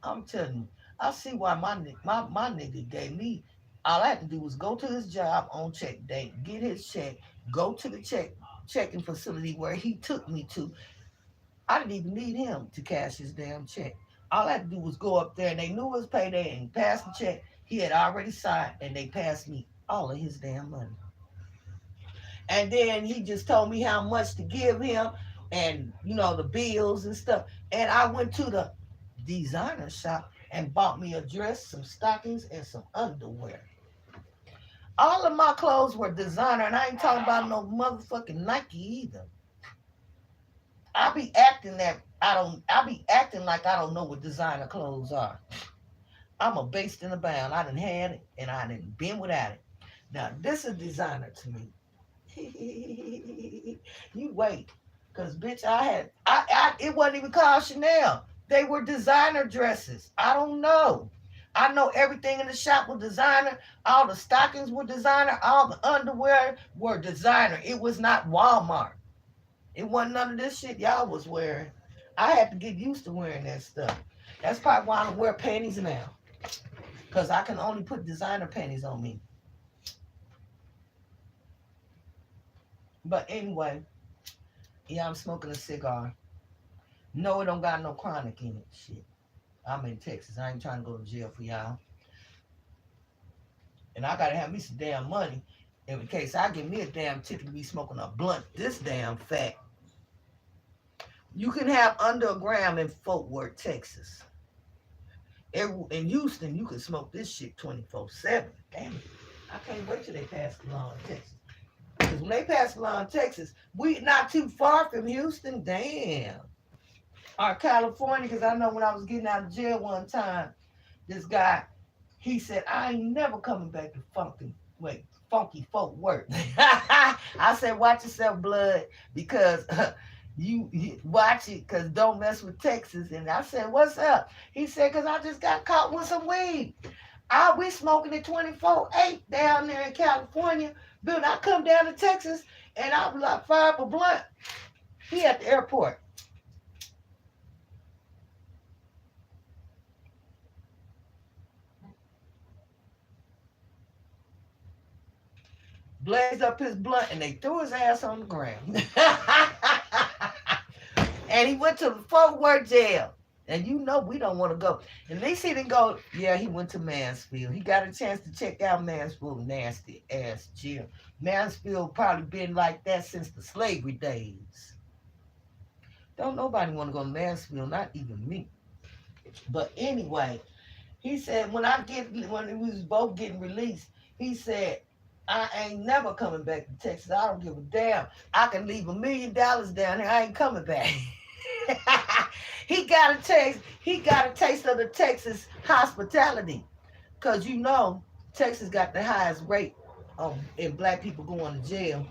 I'm telling you, I see why my nigga gave me. All I had to do was go to his job on check day, get his check, go to the checking facility where he took me to. I didn't even need him to cash his damn check. All I had to do was go up there and they knew it was payday and passed the check. He had already signed and they passed me all of his damn money. And then he just told me how much to give him and, you know, the bills and stuff. And I went to the designer shop and bought me a dress, some stockings, and some underwear. All of my clothes were designer, and I ain't talking about no motherfucking Nike either. I be acting that I don't. I be acting like I don't know what designer clothes are. I'm a based in a bound. I done had it, and I done been without it. Now this is designer to me. You wait, cause bitch, it wasn't even called Chanel. They were designer dresses. I don't know. I know everything in the shop was designer. All the stockings were designer. All the underwear were designer. It was not Walmart. It wasn't none of this shit y'all was wearing. I had to get used to wearing that stuff. That's probably why I don't wear panties now. Cause I can only put designer panties on me. But anyway, yeah, I'm smoking a cigar. No, it don't got no chronic in it. Shit. I'm in Texas. I ain't trying to go to jail for y'all. And I gotta have me some damn money in case I get me a damn ticket to be smoking a blunt this damn fat. You can have under a gram in Fort Worth, Texas. In Houston, you can smoke this shit 24/7. Damn it. I can't wait till they pass the law in Texas. Because when they pass the law in Texas, we not too far from Houston. Damn. Or California, because I know when I was getting out of jail one time, this guy, he said, I ain't never coming back to funky Fort Worth. I said, watch yourself, blood, because you watch it, because don't mess with Texas. And I said, what's up? He said, because I just got caught with some weed. We smoking it 24/8 down there in California. But I come down to Texas, and I was like, fire up a blunt. He at the airport. Blazed up his blunt, and they threw his ass on the ground. And he went to the Fort Worth jail. And you know we don't want to go. At least he didn't go. Yeah, he went to Mansfield. He got a chance to check out Mansfield, nasty ass jail. Mansfield probably been like that since the slavery days. Don't nobody want to go to Mansfield, not even me. But anyway, he said when we was both getting released, he said, I ain't never coming back to Texas. I don't give a damn. I can leave $1 million down here. I ain't coming back. He got a taste of the Texas hospitality. Cause you know Texas got the highest rate in black people going to jail.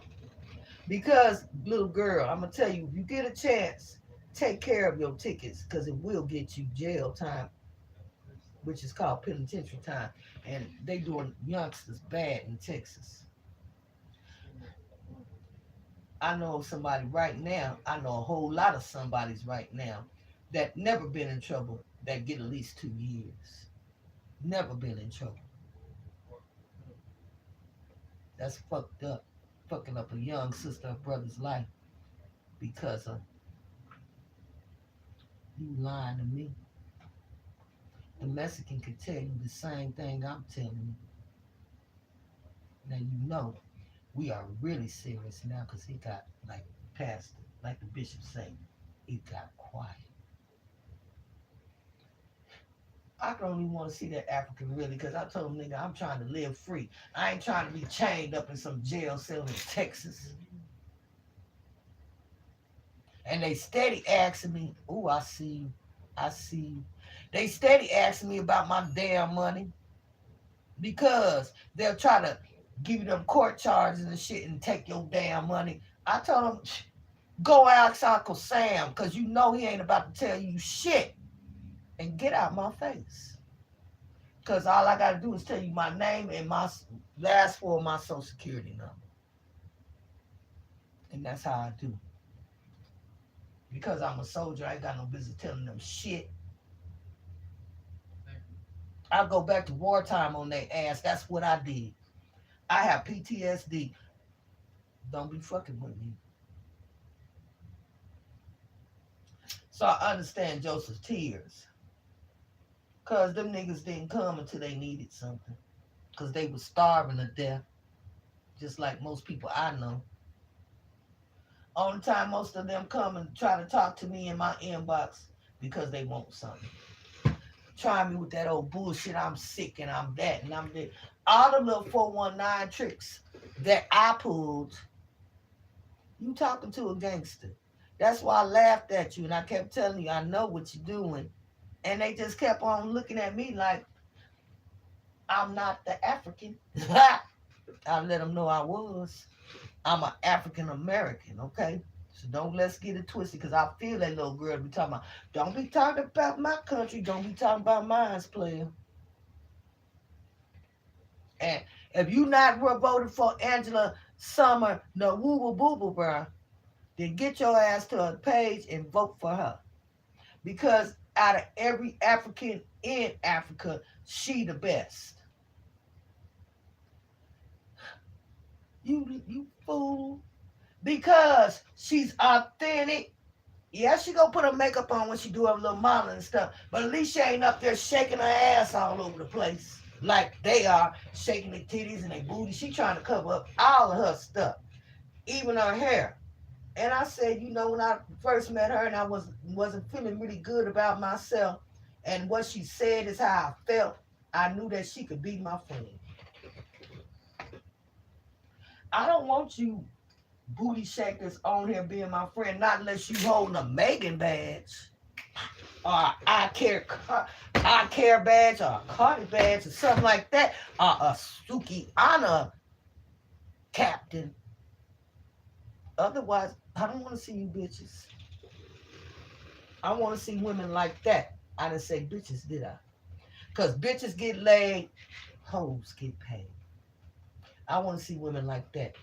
Because little girl, I'm gonna tell you, if you get a chance, take care of your tickets, cause it will get you jail time, which is called penitentiary time. And they doing youngsters bad in Texas. I know somebody right now, I know a whole lot of somebodies right now that never been in trouble that get at least 2 years. Never been in trouble. That's fucked up. Fucking up a young sister or brother's life because of you lying to me. The Mexican could tell you the same thing I'm telling you. Now you know we are really serious now because he got like pastor, like the bishop say, he got quiet. I don't even want to see that African really because I told him, nigga, I'm trying to live free. I ain't trying to be chained up in some jail cell in Texas. And they steady asking me, oh, I see you. I see you. They steady asking me about my damn money because they'll try to give you them court charges and shit and take your damn money. I told them, go ask Uncle Sam because you know he ain't about to tell you shit and get out my face. Because all I got to do is tell you my name and my last four of my social security number. And that's how I do. Because I'm a soldier, I ain't got no business telling them shit. I go back to wartime on their ass. That's what I did. I have PTSD. Don't be fucking with me. So I understand Joseph's tears. Because them niggas didn't come until they needed something. Because they were starving to death. Just like most people I know. Only time most of them come and try to talk to me in my inbox because they want something. trying me with that old bullshit. I'm sick and I'm that and I'm this. All the little 419 tricks that I pulled, you talking to a gangster. That's why I laughed at you and I kept telling you, I know what you're doing. And they just kept on looking at me like I'm not the African. I let them know I was. I'm an African American, okay? So don't let's get it twisted because I feel that little girl be talking about, don't be talking about my country, don't be talking about mine's player. And if you not were voted for Angela Summer, no woo woo boo boo, bro, then get your ass to a page and vote for her. Because out of every African in Africa, she the best. You fool. Because she's authentic. Yeah, she gonna put her makeup on when she do her little modeling and stuff. But at least she ain't up there shaking her ass all over the place. Like they are, shaking their titties and their booty. She trying to cover up all of her stuff. Even her hair. And I said, you know, when I first met her and I wasn't feeling really good about myself, and what she said is how I felt, I knew that she could be my friend. I don't want you booty shakers on here being my friend, not unless you holding a Megan badge or I care badge or a Cardi badge or something like that, or a Suki Honor captain. Otherwise, I don't want to see you bitches. I want to see women like that. I didn't say bitches, did I? Because bitches get laid, hoes get paid. I want to see women like that.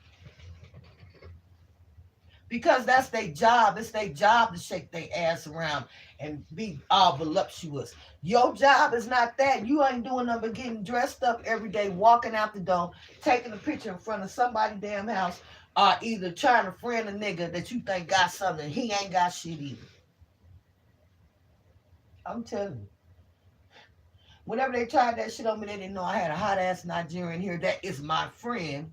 Because that's their job. It's their job to shake their ass around and be all voluptuous. Your job is not that. You ain't doing nothing but getting dressed up every day, walking out the door, taking a picture in front of somebody's damn house, or either trying to friend a nigga that you think got something. He ain't got shit either. I'm telling you. Whenever they tried that shit on me, they didn't know I had a hot ass Nigerian here. That is my friend.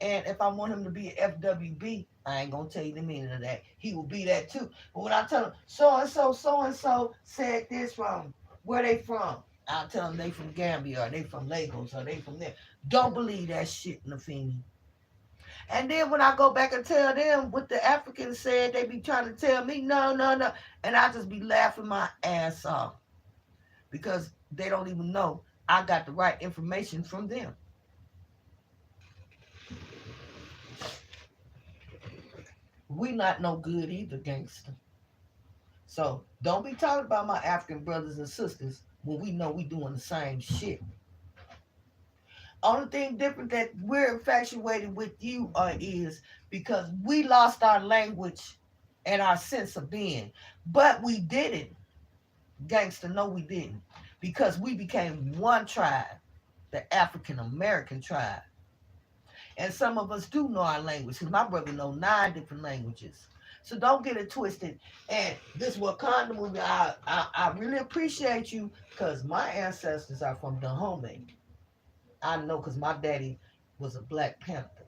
And if I want him to be an FWB, I ain't gonna tell you the meaning of that. He will be that too. But when I tell him so and so said this from where they from, I'll tell them they from Gambia or they from Lagos or they from there. Don't believe that shit, Nafini. And then when I go back and tell them what the Africans said, they be trying to tell me no, no, no, and I just be laughing my ass off because they don't even know I got the right information from them. We not no good either, gangster. So don't be talking about my African brothers and sisters when we know we doing the same shit. Only thing different that we're infatuated with you is because we lost our language and our sense of being. But we didn't, gangster. No, we didn't. Because we became one tribe, the African American tribe. And some of us do know our language. Because my brother know 9 different languages. So don't get it twisted. And this Wakanda movie, I really appreciate you because my ancestors are from Dahomey. I know because my daddy was a Black Panther.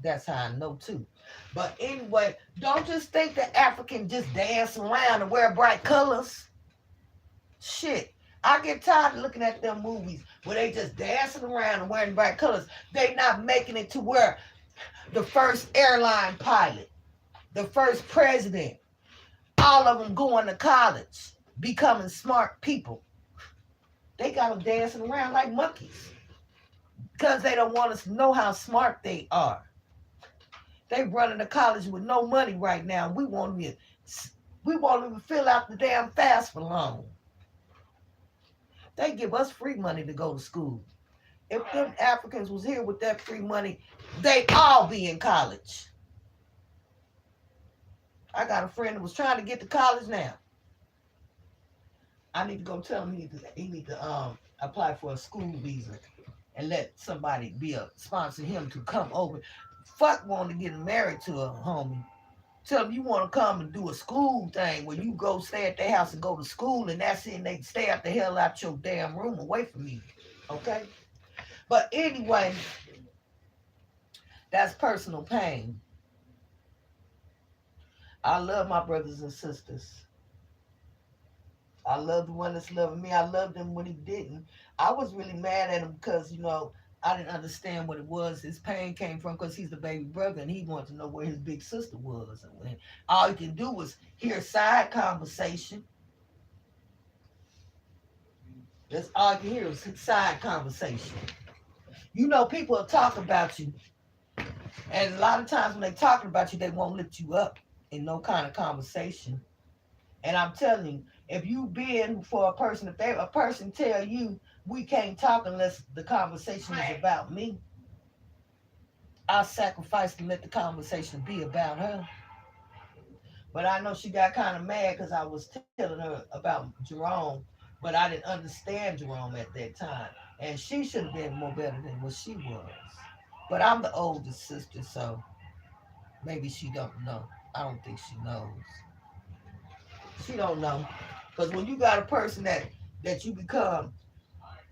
That's how I know too. But anyway, don't just think that African just dance around and wear bright colors. Shit. I get tired of looking at them movies where they just dancing around and wearing bright colors. They not making it to where the first airline pilot, the first president, all of them going to college, becoming smart people. They got them dancing around like monkeys because they don't want us to know how smart they are. They running to college with no money right now. We won't even fill out the damn FAFSA loan. They give us free money to go to school. If them Africans was here with that free money, they'd all be in college. I got a friend that was trying to get to college now. I need to go tell him he need to apply for a school visa and let somebody be a sponsor him to come over. Fuck wanting to get married to a homie. Tell them you want to come and do a school thing where you go stay at their house and go to school and that's it. And they stay out the hell out your damn room away from you. Okay? But anyway, that's personal pain. I love my brothers and sisters. I love the one that's loving me. I loved him when he didn't. I was really mad at him because, I didn't understand what it was his pain came from because he's the baby brother and he wanted to know where his big sister was. And when all he can do was hear side conversation. That's all you can hear is side conversation. People will talk about you, and a lot of times when they're talking about you, they won't lift you up in no kind of conversation. And I'm telling you, if you been for a person, if a person tell you we can't talk unless the conversation is about me, I'll sacrifice to let the conversation be about her. But I know she got kind of mad because I was telling her about Jerome, but I didn't understand Jerome at that time. And she should have been more better than what she was. But I'm the oldest sister, so maybe she don't know. I don't think she knows. She don't know. Because when you got a person that you become,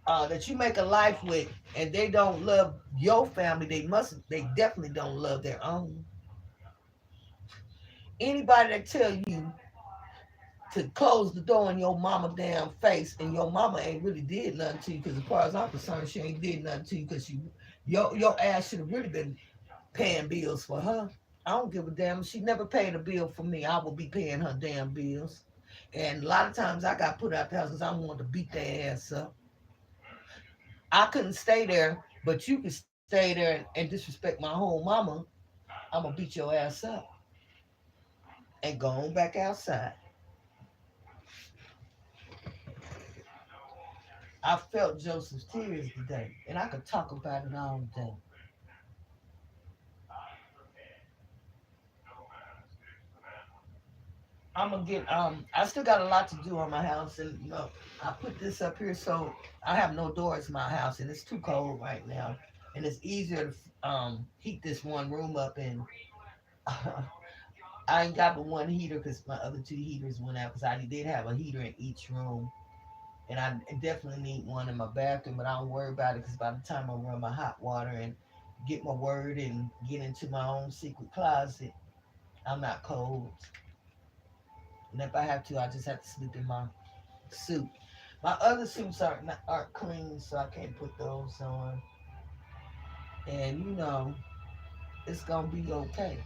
that you make a life with, and they don't love your family, they definitely don't love their own. Anybody that tell you to close the door in your mama damn face, and your mama ain't really did nothing to you, because as far as I'm concerned, she ain't did nothing to you, because your ass should have really been paying bills for her. I don't give a damn. She never paid a bill for me. I will be paying her damn bills. And a lot of times I got put out the house because I wanted to beat their ass up. I couldn't stay there, but you can stay there and disrespect my whole mama. I'm gonna beat your ass up and go on back outside. I felt Joseph's tears today, and I could talk about it all day. I'm gonna get I still got a lot to do on my house, and I put this up here so I have no doors in my house, and it's too cold right now, and it's easier to heat this one room up, and I ain't got but one heater because my other two heaters went out, because I did have a heater in each room, and I definitely need one in my bathroom, but I don't worry about it because by the time I run my hot water and get my word and get into my own secret closet, I'm not cold. And if I have to, I just have to sleep in my suit. My other suits aren't clean, so I can't put those on. And it's gonna be okay.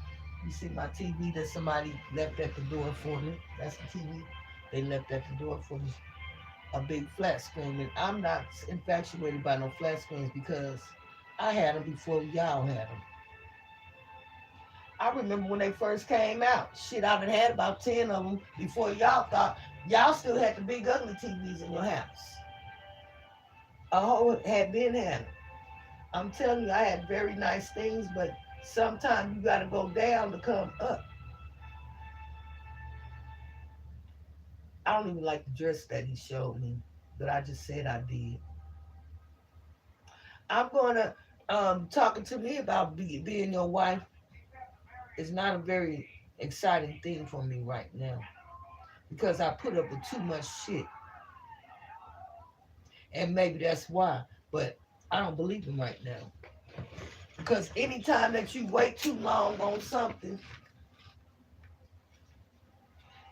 You see my TV that somebody left at the door for me. That's the TV they left at the door for me. A big flat screen, and I'm not infatuated by no flat screens because I had them before y'all had them. I remember when they first came out. Shit, I've had about 10 of them before y'all thought. Y'all still had the big ugly TVs in your house. A whole had been had 'em. I'm telling you, I had very nice things, but sometimes you got to go down to come up. I don't even like the dress that he showed me, but I just said I did. I'm gonna talking to me about being your wife is not a very exciting thing for me right now because I put up with too much shit, and maybe that's why. But I don't believe him right now because anytime that you wait too long on something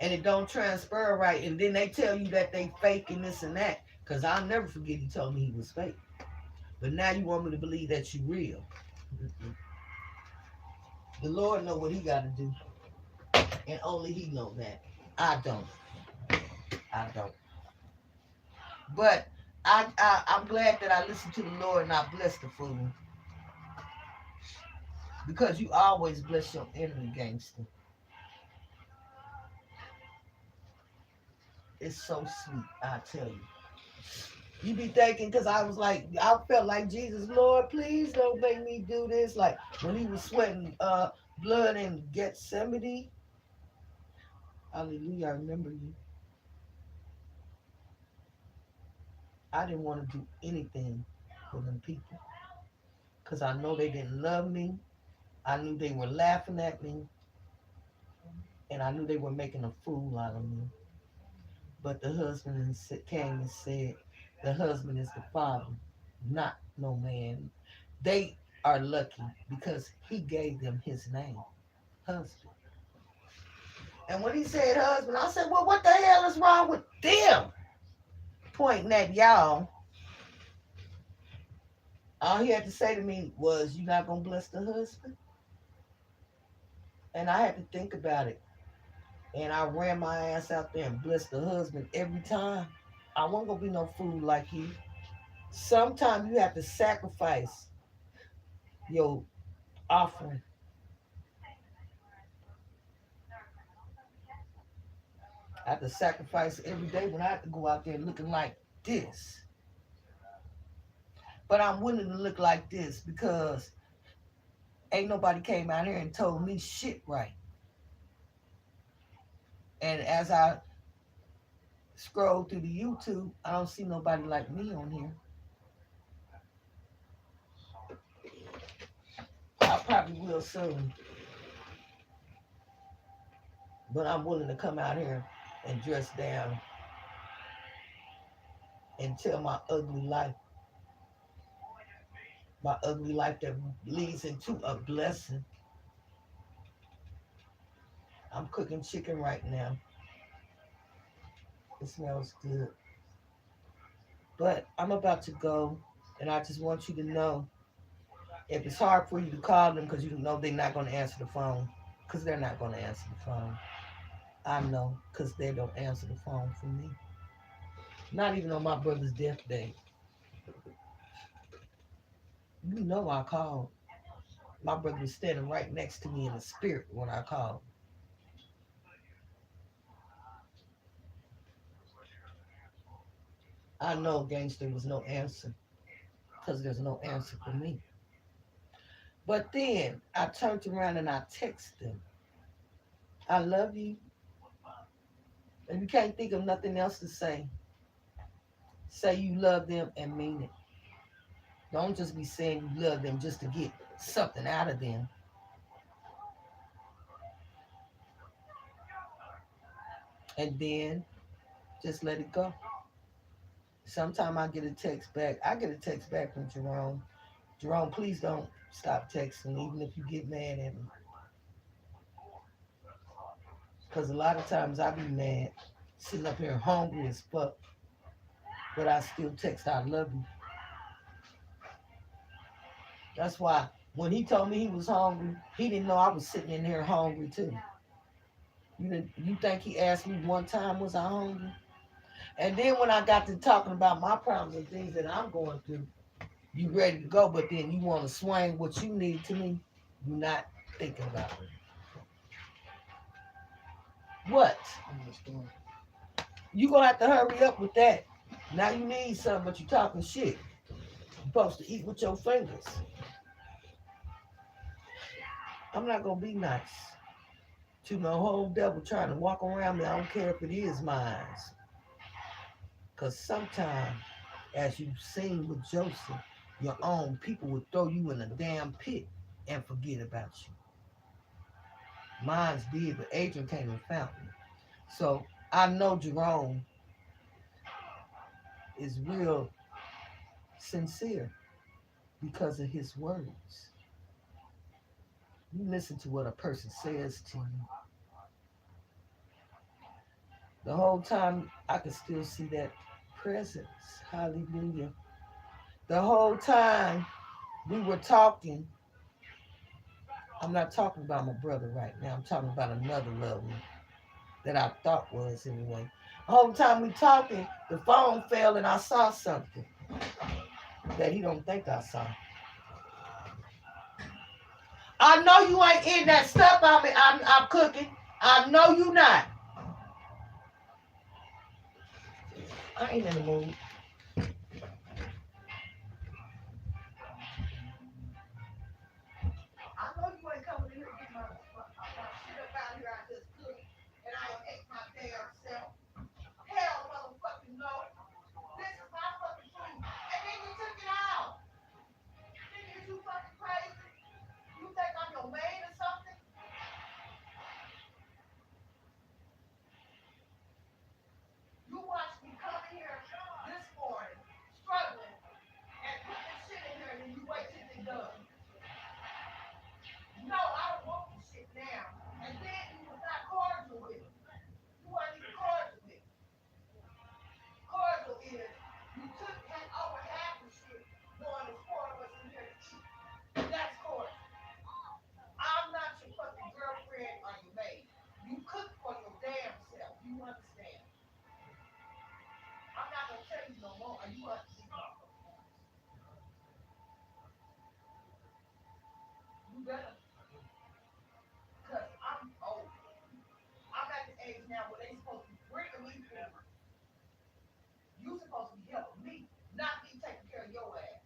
and it don't transfer right, and then they tell you that they fake and this and that, because I'll never forget he told me he was fake. But now you want me to believe that you real. Mm-mm. The Lord know what he got to do, and only he know that. I don't. I don't. But I'm glad that I listened to the Lord and I blessed the fool, because you always bless your enemy, gangster. It's so sweet, I tell you. You be thinking, because I was like, I felt like Jesus, Lord, please don't make me do this. Like when he was sweating blood in Gethsemane. Hallelujah, I remember you. I didn't want to do anything for them people because I know they didn't love me. I knew they were laughing at me, and I knew they were making a fool out of me. But the husband came and said, the husband is the father, not no man. They are lucky because he gave them his name, husband. And when he said husband, I said, well, what the hell is wrong with them? Pointing at y'all. All he had to say to me was, you not going to bless the husband? And I had to think about it. And I ran my ass out there and blessed the husband every time. I wasn't going to be no fool like you. Sometimes you have to sacrifice your offering. I have to sacrifice every day when I have to go out there looking like this. But I'm willing to look like this because ain't nobody came out here and told me shit right. And as I scroll through the YouTube, I don't see nobody like me on here. I probably will soon. But I'm willing to come out here and dress down and tell my ugly life that leads into a blessing. I'm cooking chicken right now. It smells good. But I'm about to go, and I just want you to know if it's hard for you to call them because you know they're not going to answer the phone, because they're not going to answer the phone. I know because they don't answer the phone for me. Not even on my brother's death day. You know I called. My brother was standing right next to me in the spirit when I called. I know Gangster was no answer because there's no answer for me. But then I turned around and I texted him, I love you. If you can't think of nothing else to say you love them and mean it. Don't just be saying you love them just to get something out of them. And then just let it go. Sometime I get a text back. I get a text back from Jerome. Jerome, please don't stop texting, even if you get mad at me. Because a lot of times I be mad, sitting up here hungry as fuck, but I still text, I love you. That's why when he told me he was hungry, he didn't know I was sitting in here hungry too. You think he asked me one time, was I hungry? And then when I got to talking about my problems and things that I'm going through, you ready to go, but then you want to swing what you need to me. You're not thinking about it. What? You gonna have to hurry up with that. Now you need something, but you talking shit. You're supposed to eat with your fingers. I'm not gonna be nice to no whole devil trying to walk around me. I don't care if it is mine. Cause sometimes, as you've seen with Joseph, your own people will throw you in a damn pit and forget about you. Mine's did, but Adrian came and found me. So I know Jerome is real sincere because of his words. You listen to what a person says to you. The whole time I can still see that presence. Hallelujah. The whole time we were talking, I'm not talking about my brother right now. I'm talking about another loved one that I thought was anyway. The whole time we talking, the phone fell and I saw something that he don't think I saw. I know you ain't in that stuff I'm cooking. I know you not. I ain't in the mood. I know you ain't coming in here to get my shit up out here. I just cooked and I ain't ate my damn self. Hell motherfucking no. This is my fucking food. And then you took it out. Think you too fucking crazy? You think I'm your maid or something? You watch me come in here. This better, because I'm old. I'm at the age now where they supposed to be bringing me forward. You supposed to be helping me, not me taking care of your ass.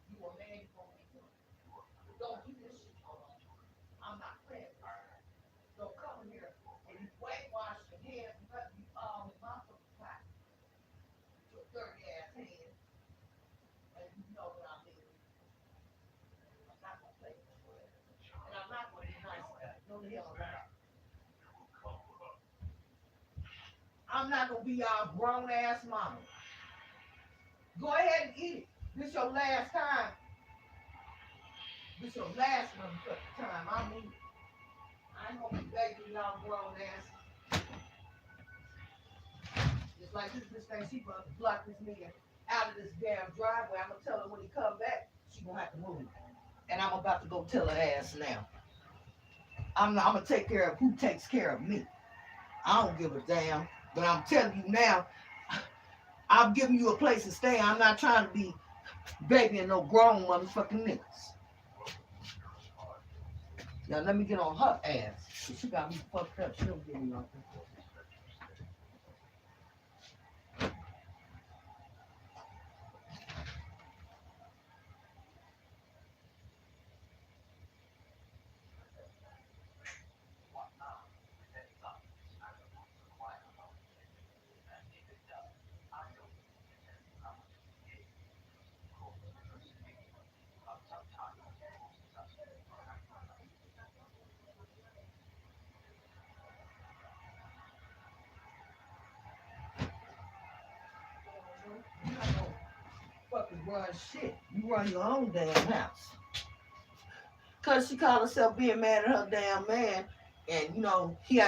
You a man, you gonna be good. Don't do this shit no more. I'm not playing with you. Don't come in here and you whitewash your head and let me all in my fucking pot with your dirty ass hands, and you know what I mean. I'm not gonna play with you. And I'm not gonna be nice about it. No the hell I'm not. I'm not gonna be y'all grown ass mama. Go ahead and eat it. This your last time. This your last motherfucking time. I mean, I ain't gonna be begging y'all grown ass. Just like this bitch thinks she gonna block this nigga out of this damn driveway. I'm gonna tell her when he come back, she gonna have to move. And I'm about to go tell her ass now. I'm gonna take care of who takes care of me. I don't give a damn. But I'm telling you now, I'm giving you a place to stay. I'm not trying to be babying no grown motherfucking niggas. Now let me get on her ass. She got me fucked up. She don't give me nothing. You don't fucking run shit. You run your own damn house. Cause she called herself being mad at her damn man, and you know he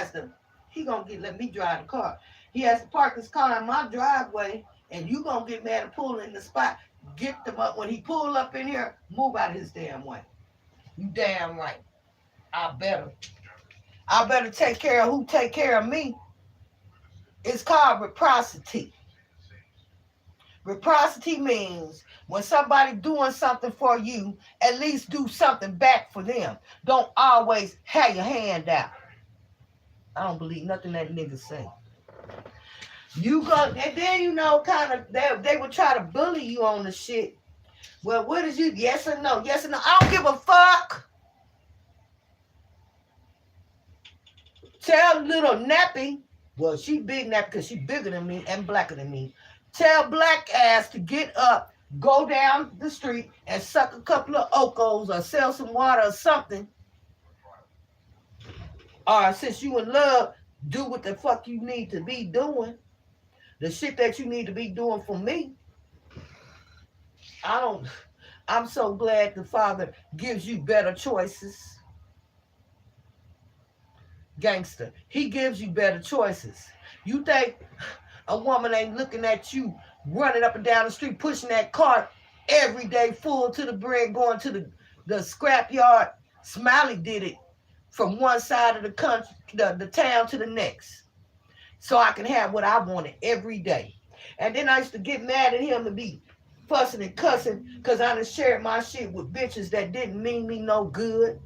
gonna let me drive the car. He has to park his car in my driveway, and you gonna get mad and pull in the spot. Get them up when he pull up in here. Move out of his damn way. You damn right. I better take care of who take care of me. It's called reciprocity. Reciprocity means when somebody doing something for you, at least do something back for them. Don't always have your hand out. I don't believe nothing that nigga say. You go, and then you know, kind of, they would try to bully you on the shit. Well, what is you? Yes or no? Yes or no? I don't give a fuck. Tell little Nappy, well, she big Nappy because she bigger than me and blacker than me. Tell black ass to get up, go down the street and suck a couple of Ocos or sell some water or something. Or since you in love, do what the fuck you need to be doing. The shit that you need to be doing for me. I'm so glad the Father gives you better choices. Gangster, he gives you better choices. You think a woman ain't looking at you running up and down the street, pushing that cart every day full to the brim, going to the scrapyard? Smiley did it from one side of the country, the town to the next. So I can have what I wanted every day. And then I used to get mad at him and be fussing and cussing because I done shared my shit with bitches that didn't mean me no good.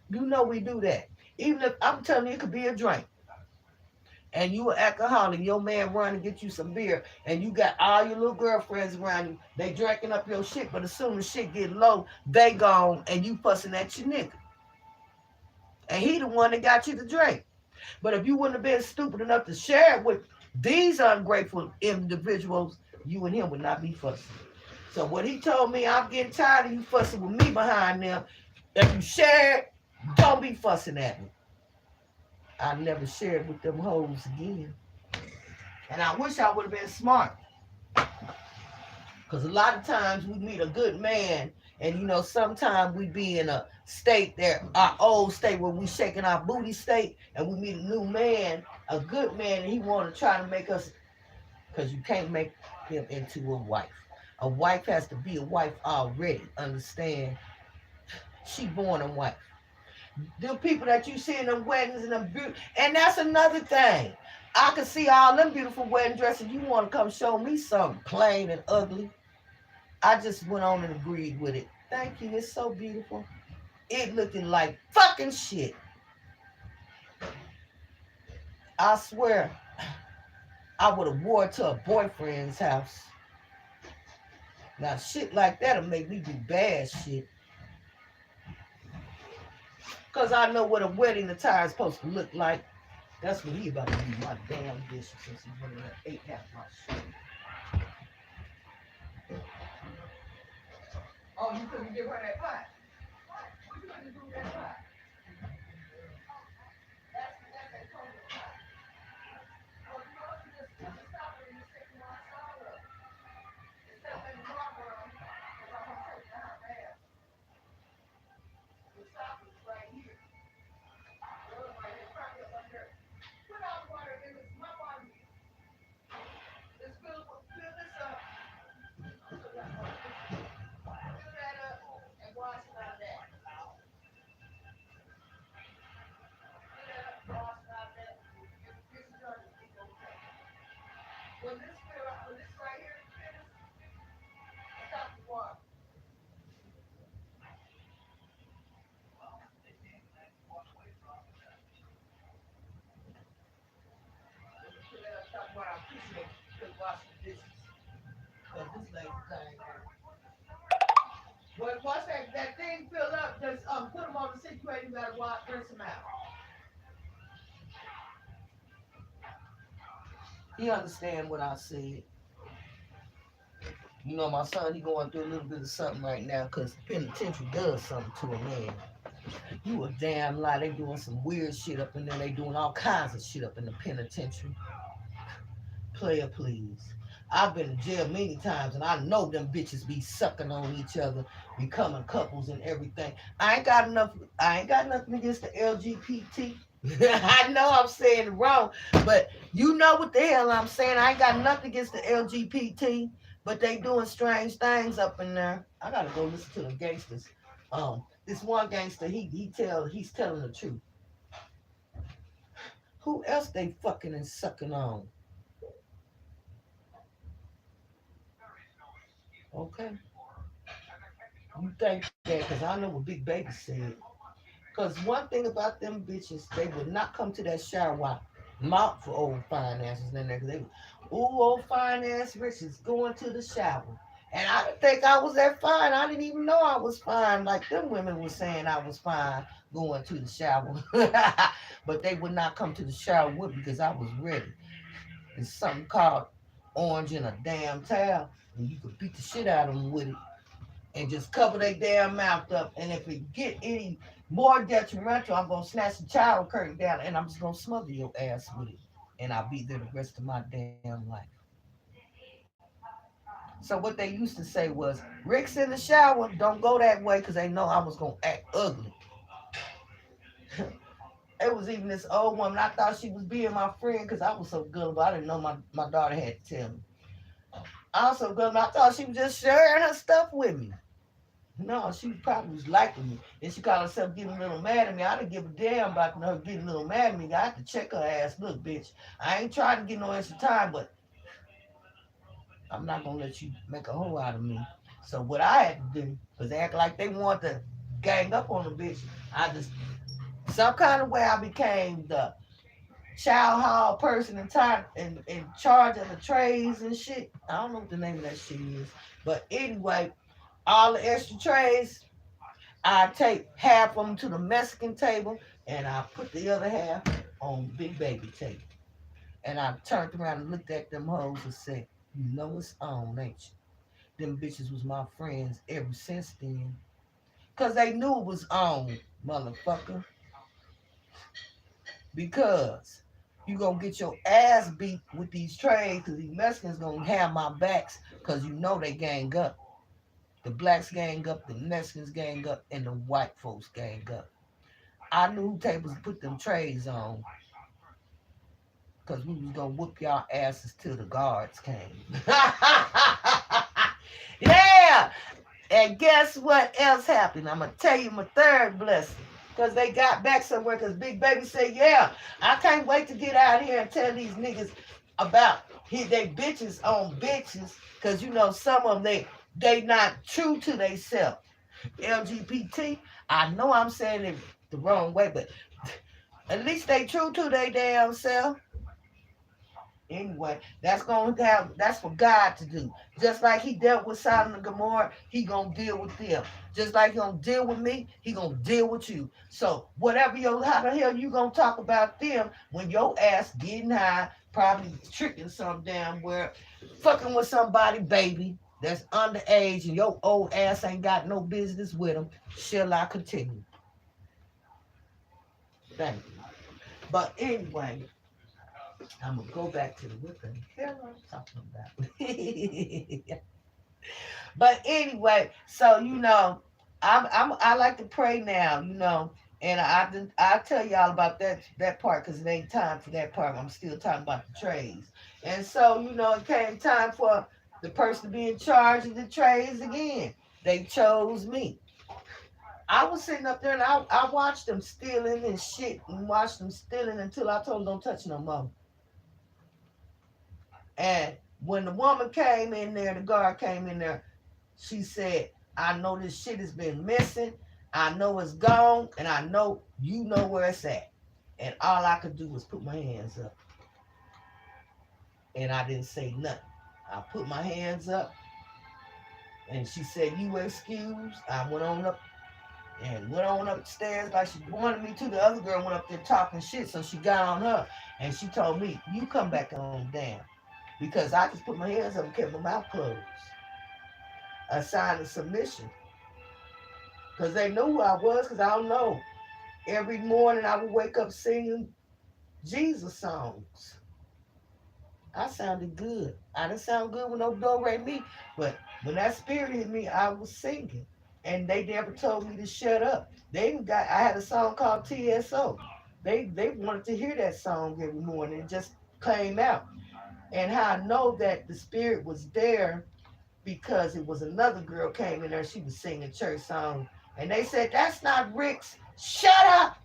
You know we do that. Even if I'm telling you it could be a drink. And you an alcoholic, your man run and get you some beer, and you got all your little girlfriends around you, they drinking up your shit, but as soon as shit get low, they gone and you fussing at your nigga. And he the one that got you to drink. But if you wouldn't have been stupid enough to share it with these ungrateful individuals, you and him would not be fussing. So what he told me, I'm getting tired of you fussing with me behind them. If you share it, don't be fussing at me. I never shared with them hoes again. And I wish I would have been smart. Because a lot of times we meet a good man, and you know, sometimes we be in a state there, our old state where we shaking our booty state, and we meet a new man, a good man, and he want to try to make us, because you can't make him into a wife. A wife has to be a wife already, understand? She born a wife. The people that you see in them weddings and them beautiful, and that's another thing. I can see all them beautiful wedding dresses. You want to come show me something plain and ugly? I just went on and agreed with it. Thank you. It's so beautiful. It looking like fucking shit. I swear, I would have wore it to a boyfriend's house. Now, shit like that'll make me do bad shit. Because I know what a wedding attire is supposed to look like. That's what he about to do, my damn dish, since he's running that 8 half my shit. Oh, you couldn't give her that pie? What you gonna do with that pie? That's a total pie. Oh, you know, you just stop it and you take my side up. Instead of making my world, because I'm gonna take the hot ass. The stop is right here. The other right here, probably up under. Put out the water in this, my body. Let's fill this up. Fill that up and wash it out of that. When this right here finishes, stop the water. Put that on top while I appreciate you wash the dishes. Because this lady thing. But once that thing fill up, just put them on the sink. You ain't even gotta rinse them out. You understand what I said? You know, my son, he going through a little bit of something right now because the penitentiary does something to a man. You a damn lie. They doing some weird shit up in there. They doing all kinds of shit up in the penitentiary. Player, please. I've been to jail many times, and I know them bitches be sucking on each other, becoming couples and everything. I ain't got nothing against the LGBT. I know I'm saying it wrong, but you know what the hell I'm saying. I ain't got nothing against the LGBT, but they doing strange things up in there. I gotta go listen to the gangsters. This one gangster, he's telling the truth. Who else they fucking and sucking on? Okay. You think that, because I know what Big Baby said. Because one thing about them bitches, they would not come to that shower while mouth for old finances in there. Because they would, ooh, old finance rich is going to the shower. And I didn't think I was that fine. I didn't even know I was fine. Like them women were saying I was fine going to the shower. But they would not come to the shower with me because I was ready. It's something called orange in a damn towel. And you could beat the shit out of them with it. And just cover their damn mouth up. And if it get any more detrimental, I'm gonna snatch the child curtain down and I'm just gonna smother your ass with it. And I'll be there the rest of my damn life. So what they used to say was, Rick's in the shower, don't go that way because they know I was gonna act ugly. It was even this old woman. I thought she was being my friend because I was so gullible. I didn't know my daughter had to tell me. I was so gullible. I thought she was just sharing her stuff with me. No, she probably was liking me. And she called herself getting a little mad at me. I didn't give a damn about her getting a little mad at me. I had to check her ass. Look, bitch, I ain't trying to get no extra time, but I'm not going to let you make a hoe out of me. So what I had to do was act like they want to gang up on the bitch. I just, some kind of way I became the child hall person in charge of the trays and shit. I don't know what the name of that shit is. But anyway, all the extra trays, I take half of them to the Mexican table and I put the other half on Big Baby table. And I turned around and looked at them hoes and said, you know it's on, ain't you? Them bitches was my friends ever since then. Because they knew it was on, motherfucker. Because you going to get your ass beat with these trays because these Mexicans going to have my backs because you know they gang up. The blacks gang up, the Mexicans gang up, and the white folks gang up. I knew who tables to put them trays on because we was going to whoop y'all asses till the guards came. Yeah! And guess what else happened? I'm going to tell you my third blessing. Because they got back somewhere because Big Baby said, yeah, I can't wait to get out here and tell these niggas about they bitches on bitches. Because, you know, some of them, They not true to themselves. LGBT, I know I'm saying it the wrong way, but at least they true to their damn self. Anyway, that's for God to do. Just like he dealt with Sodom and Gomorrah, he gonna deal with them. Just like he gonna deal with me, he gonna deal with you. So whatever how the hell you gonna talk about them when your ass getting high, probably tricking some damn where, fucking with somebody, baby, that's underage and your old ass ain't got no business with them. Shall I continue? Thank you. But anyway, I'm gonna go back to the what the hell I'm talking about. But anyway, so I like to pray now, and I tell y'all about that part because it ain't time for that part. I'm still talking about the trades, and so it came time for the person to be in charge of the trades again. They chose me. I was sitting up there and I watched them stealing and shit and watched them stealing until I told them don't touch no more. And when the woman came in there, the guard came in there, she said, I know this shit has been missing. I know it's gone. And I know you know where it's at. And all I could do was put my hands up. And I didn't say nothing. I put my hands up. And she said, you excused. I went on upstairs like she wanted me to. The other girl went up there talking shit. So she got on her. And she told me, you come back on down. Because I just put my hands up and kept my mouth closed. A sign of submission. Because they knew who I was, because I don't know. Every morning I would wake up singing Jesus songs. I sounded good. I didn't sound good with no do re mi, but when that spirit hit me, I was singing. And they never told me to shut up. I had a song called TSO. They wanted to hear that song every morning. It just came out. And how I know that the spirit was there because it was another girl came in there. She was singing church songs, and they said, "That's not Rick's. Shut up!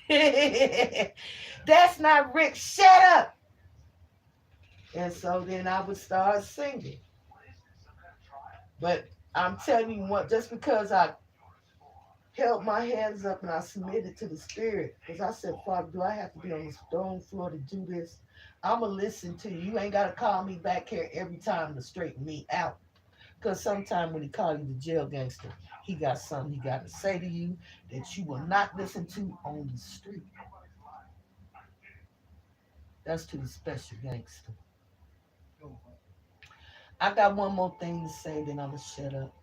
That's not Rick. Shut up!" And so then I would start singing. But I'm telling you what, just because I held my hands up and I submitted to the Spirit, because I said, Father, do I have to be on the stone floor to do this? I'm going to listen to you. You ain't got to call me back here every time to straighten me out. Because sometimes when he call you the jail gangster, he got something he got to say to you that you will not listen to on the street. That's to the special gangster. I got one more thing to say, then I'm going to shut up.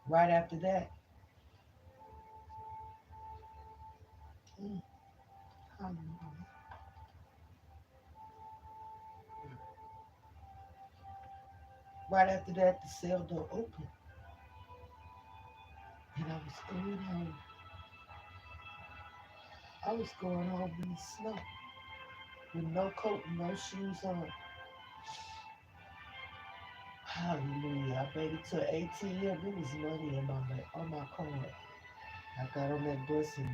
Right after that, mm, right after that, the cell door opened. And I was going home. I was going home in the snow with no coat and no shoes on. Hallelujah. I made it to an ATM. There was money in on my card. I got on that bus and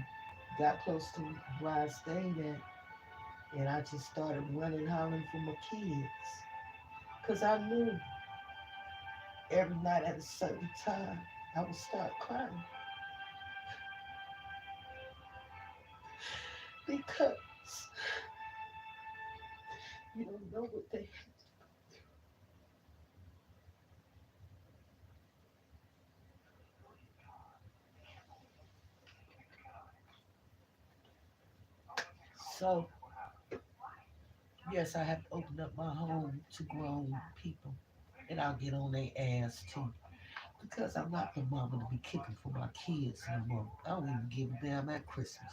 got close to where I stayed at. And I just started running, hollering for my kids. Because I knew every night at a certain time, I would start crying. Because you don't know what they. So, yes, I have to open up my home to grown people. And I'll get on their ass too. Because I'm not the mama to be kicking for my kids no more. I don't even give a damn at Christmas.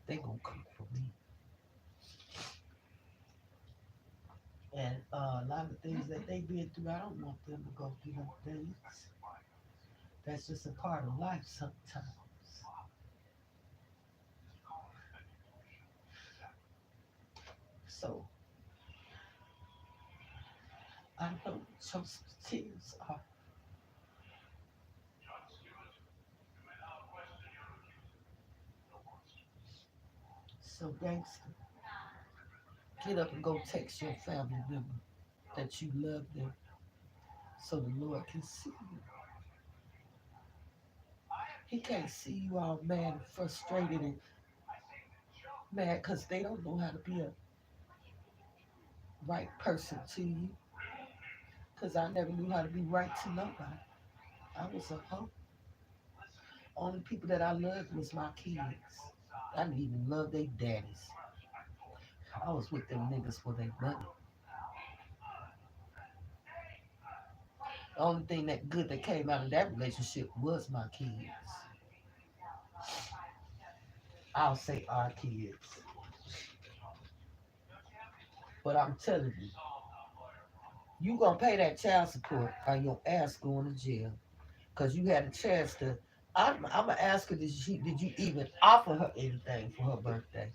They gonna cook for me. And a lot of things that they been through, I don't want them to go through them things. That's just a part of life sometimes. So I know what Joseph's tears are. So gangster, get up and go text your family member that you love them. so the Lord can see you. He can't see you all mad and frustrated and mad because they don't know how to be a right person to you. Because I never knew how to be right to nobody. I was a hoe. Only people that I loved was my kids. I didn't even love their daddies. I was with them niggas for their money. The only thing that good that came out of that relationship was my kids. I'll say our kids. But I'm telling you, you gonna pay that child support or your ass going to jail. Cause you had a chance to. I'm gonna ask her, did you even offer her anything for her birthday?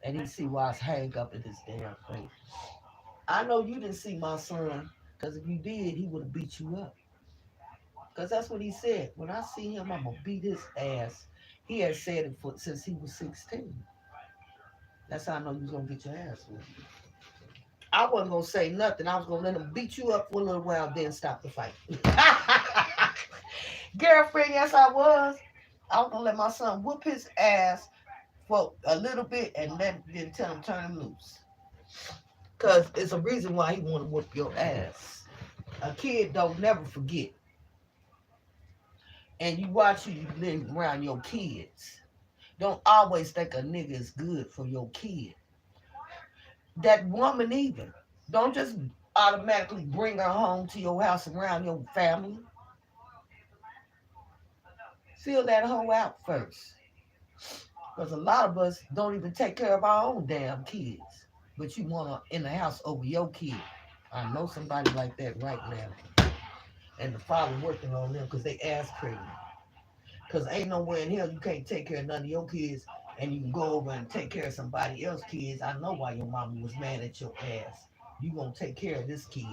And he see why I hang up in his damn face. I know you didn't see my son, cause if you did, he would have beat you up. Cause that's what he said. When I see him, I'm gonna beat his ass. He had said it since he was 16. That's how I know you was gonna get your ass whooped. I wasn't gonna say nothing. I was gonna let him beat you up for a little while, then stop the fight. Girlfriend, yes, I was. I was gonna let my son whoop his ass for a little bit and then tell him turn him loose. Cause it's a reason why he wanna whoop your ass. A kid don't never forget. And you watch who you live around your kids. Don't always think a nigga is good for your kid. That woman either. Don't just automatically bring her home to your house around your family. Fill that hoe out first. Because a lot of us don't even take care of our own damn kids. But you want to in the house over your kid. I know somebody like that right now. And the father working on them because they ass pregnant. Because ain't nowhere in hell you can't take care of none of your kids and you can go over and take care of somebody else's kids. I know why your mama was mad at your ass. You gonna take care of this kid.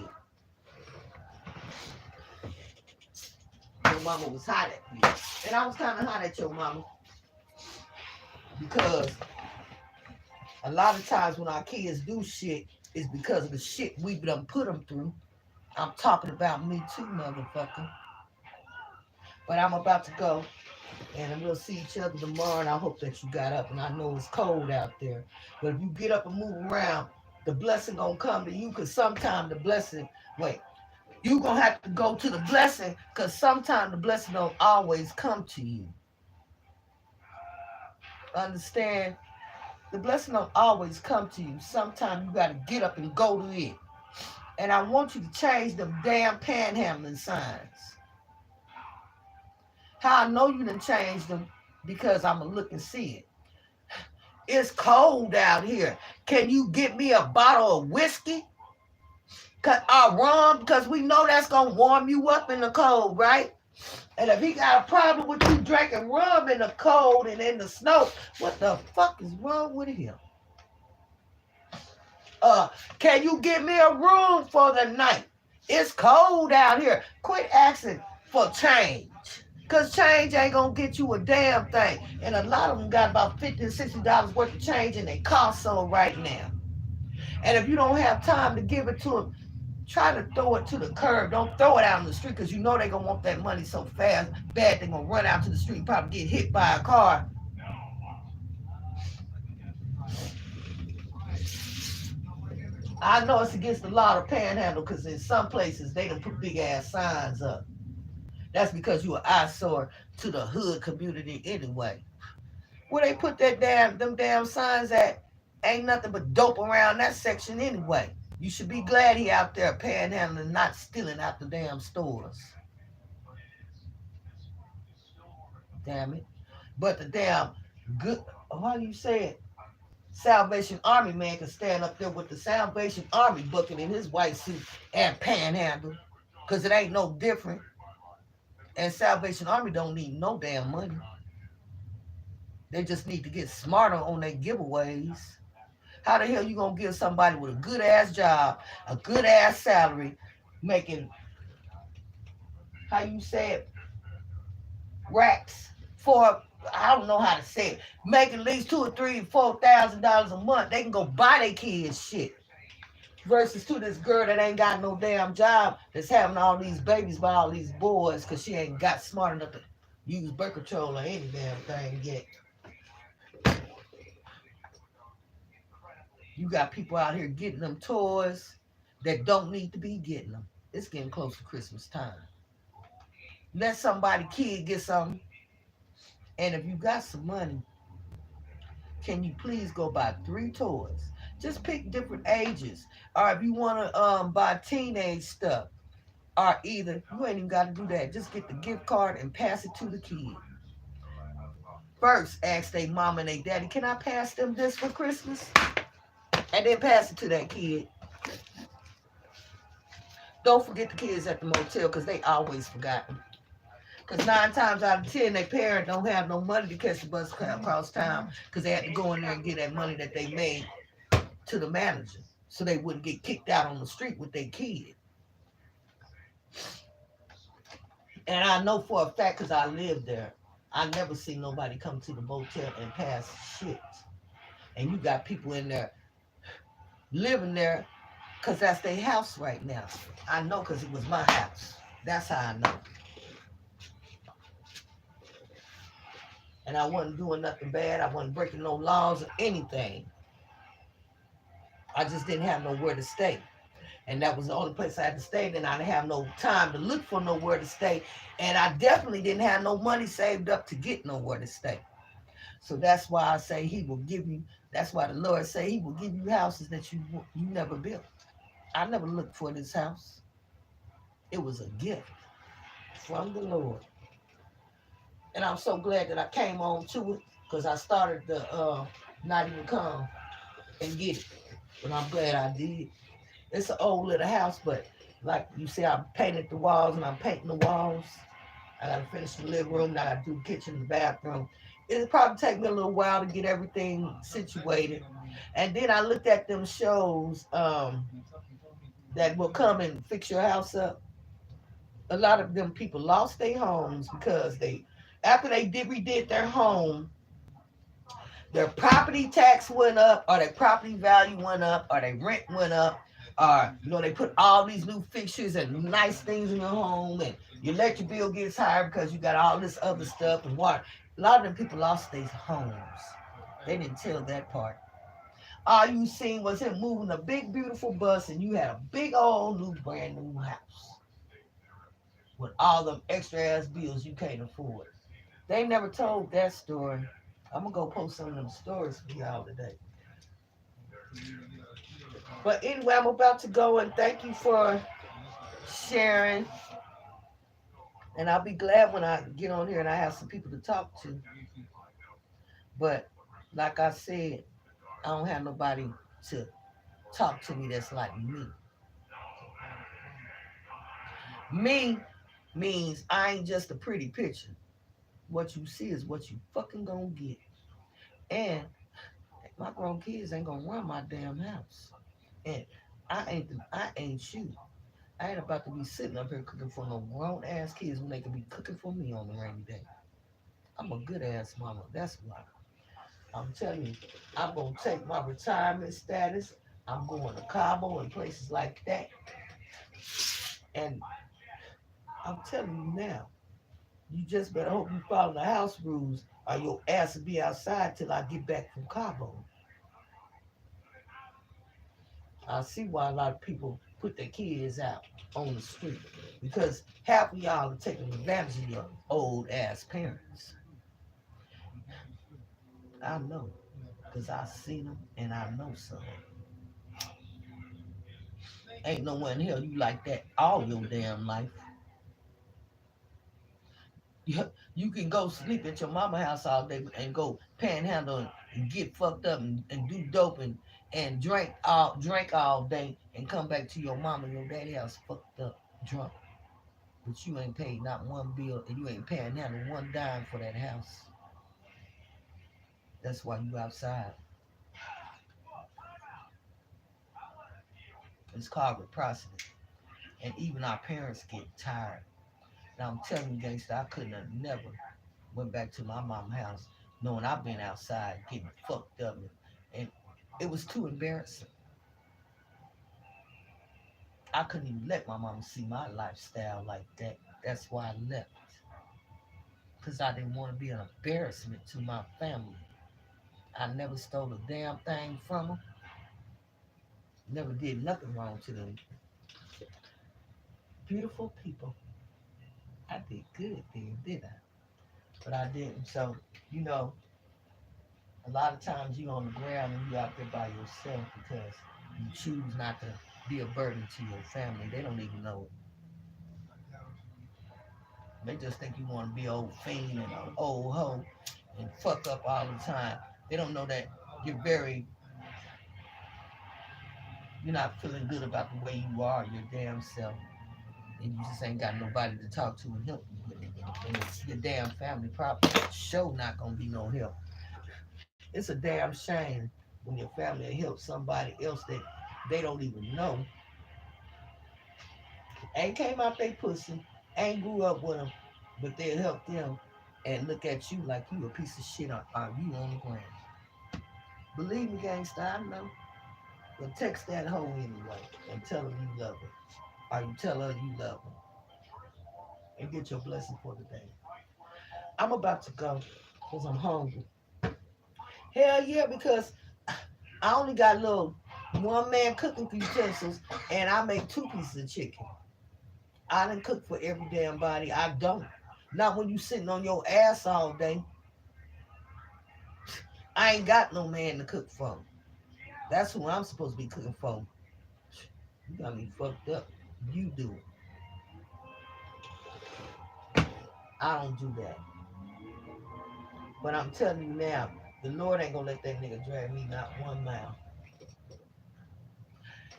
Your mama was hot at you. And I was kind of hot at your mama. Because a lot of times when our kids do shit, it's because of the shit we done put them through. I'm talking about me too, motherfucker. But I'm about to go. And we'll see each other tomorrow. And I hope that you got up. And I know it's cold out there. But if you get up and move around, the blessing gonna come to you. Because sometimes the blessing, wait, you gonna have to go to the blessing. Because sometimes the blessing don't always come to you. Understand? The blessing don't always come to you. Sometimes you gotta get up and go to it. And I want you to change them damn panhandling signs. How I know you done changed them? Because I'ma look and see it. It's cold out here. Can you get me a bottle of whiskey? Or rum? Because we know that's gonna warm you up in the cold, right? And if he got a problem with you drinking rum in the cold and in the snow, what the fuck is wrong with him? Can you give me a room for the night? It's cold out here. Quit asking for change. Because change ain't going to get you a damn thing. And a lot of them got about $50 and $60 worth of change in their console right now. And if you don't have time to give it to them, try to throw it to the curb. Don't throw it out in the street because you know they're going to want that money so fast, bad they're going to run out to the street and probably get hit by a car. I know it's against the law to panhandle because in some places they done put big ass signs up. That's because you an eyesore to the hood community anyway. Where they put them damn signs at ain't nothing but dope around that section anyway. You should be glad he out there panhandling, not stealing out the damn stores. Damn it. But the damn good, how do you say it? Salvation Army man can stand up there with the Salvation Army bucket in his white suit and panhandle. Because it ain't no different. And Salvation Army don't need no damn money. They just need to get smarter on their giveaways. How the hell you gonna give somebody with a good ass job, a good ass salary, making, how you say it, racks for, I don't know how to say it, making at least $2,000 or $3,000 or $4,000 a month? They can go buy their kids shit. Versus to this girl that ain't got no damn job that's having all these babies by all these boys because she ain't got smart enough to use birth control or any damn thing yet. You got people out here getting them toys that don't need to be getting them. It's getting close to Christmas time. Let somebody kid get something. And if you got some money, can you please go buy 3 toys? Just pick different ages. Or if you want to buy teenage stuff, or either you ain't even got to do that. Just get the gift card and pass it to the kid. First, ask their mom and their daddy, can I pass them this for Christmas? And then pass it to that kid. Don't forget the kids at the motel because they always forgotten. Because 9 times out of 10, their parent don't have no money to catch the bus across town because they had to go in there and get that money that they made to the manager so they wouldn't get kicked out on the street with their kid. And I know for a fact because I lived there, I never seen nobody come to the motel and pass shit. And you got people in there living there because that's their house right now. I know because it was my house. That's how I know. And I wasn't doing nothing bad. I wasn't breaking no laws or anything. I just didn't have nowhere to stay. And that was the only place I had to stay. Then I didn't have no time to look for nowhere to stay. And I definitely didn't have no money saved up to get nowhere to stay. So that's why I say he will give you, that's why the Lord say he will give you houses that you never built. I never looked for this house. It was a gift from the Lord. And I'm so glad that I came on to it because I started to not even come and get it. But I'm glad I did. It's an old little house, but like you see, I painted the walls and I'm painting the walls. I gotta finish the living room, now I gotta do the kitchen and the bathroom. It'll probably take me a little while to get everything situated. And then I looked at them shows that will come and fix your house up. A lot of them people lost their homes because after they redid their home, their property tax went up, or their property value went up, or their rent went up, or they put all these new fixtures and nice things in your home, and your electric bill gets higher because you got all this other stuff and water. A lot of them people lost their homes. They didn't tell that part. All you seen was him moving a big, beautiful bus, and you had a big old new, brand new house with all them extra ass bills you can't afford. They never told that story. I'm gonna go post some of them stories for y'all today. But anyway, I'm about to go and thank you for sharing. And I'll be glad when I get on here and I have some people to talk to. But like I said, I don't have nobody to talk to me that's like me. Me means I ain't just a pretty picture. What you see is what you fucking gonna get. And my grown kids ain't gonna run my damn house. And I ain't you. I ain't about to be sitting up here cooking for no grown ass kids when they could be cooking for me on the rainy day. I'm a good ass mama. That's why. I'm telling you, I'm gonna take my retirement status. I'm going to Cabo and places like that. And I'm telling you now, you just better hope you follow the house rules or your ass will be outside till I get back from Cabo. I see why a lot of people put their kids out on the street because half of y'all are taking advantage of your old ass parents. I know because I seen them and I know some. Ain't no one in hell you like that all your damn life. You can go sleep at your mama house all day and go panhandle and get fucked up and do dope and drink all day and come back to your mama and your daddy house fucked up drunk. But you ain't paid not one bill and you ain't paying not one dime for that house. That's why you outside. It's called reciprocity. And even our parents get tired. Now I'm telling you, gangster, I couldn't have never went back to my mom's house knowing I've been outside getting fucked up and it was too embarrassing. I couldn't even let my mama see my lifestyle like that. That's why I left. Because I didn't want to be an embarrassment to my family. I never stole a damn thing from them. Never did nothing wrong to them. Beautiful people. I did good then, did I? But I didn't. So, you know, a lot of times you on the ground and you out there by yourself because you choose not to be a burden to your family. They don't even know it. They just think you want to be old fiend and an old hoe and fuck up all the time. They don't know that you're very, you're not feeling good about the way you are, your damn self, and you just ain't got nobody to talk to and help you with it. And it's your damn family problem. Sure, not gonna be no help. It's a damn shame when your family help somebody else that they don't even know, ain't came out they pussy, ain't grew up with them, but they'll help them and look at you like you a piece of shit on you on the ground. Believe me, gangsta, I know. But text that hoe anyway and tell her you love her. Or you tell her you love her. And get your blessing for the day. I'm about to go because I'm hungry. Hell yeah, because I only got little one man cooking utensils and I make two pieces of chicken. I didn't cook for every damn body. I don't. Not when you sitting on your ass all day. I ain't got no man to cook for. That's who I'm supposed to be cooking for. You got me fucked up. You do it. I don't do that. But I'm telling you now, the Lord ain't gonna let that nigga drag me not 1 mile.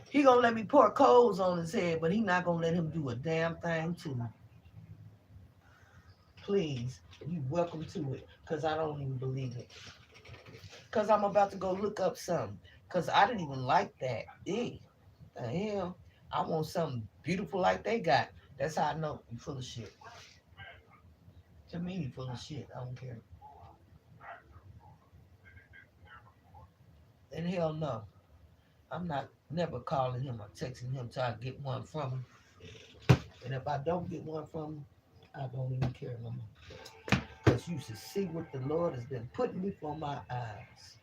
He gonna let me pour coals on his head, but he not gonna let him do a damn thing to me. Please, you welcome to it, cause I don't even believe it. Cause I'm about to go look up something. Cause I didn't even like that. Ew, the hell? I want something beautiful like they got. That's how I know you full of shit. To me, you full of shit. I don't care. And hell no. I'm not never calling him or texting him till I get one from him. And if I don't get one from him, I don't even care no more. Because you should see what the Lord has been putting before my eyes.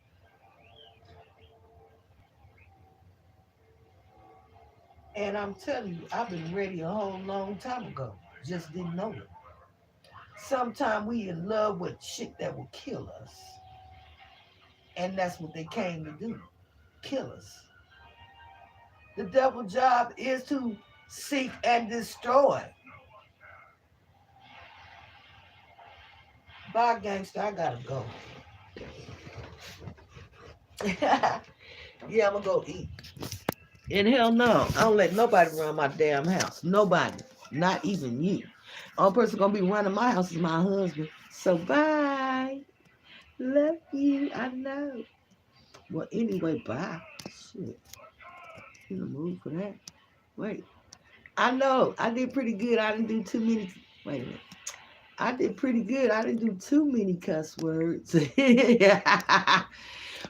And I'm telling you, I've been ready a whole long time ago. Just didn't know it. Sometimes we in love with shit that will kill us. And that's what they came to do. Kill us. The devil's job is to seek and destroy. Bye, gangster. I gotta go. Yeah, I'm gonna go eat. And hell no, I don't let nobody run my damn house. Nobody. Not even you. Only person gonna be running my house is my husband. So bye. Love you. I know. Well, anyway, bye. Shit. In the mood for that. Wait. I know. I did pretty good. I didn't do too many. Wait a minute. I did pretty good. I didn't do too many cuss words.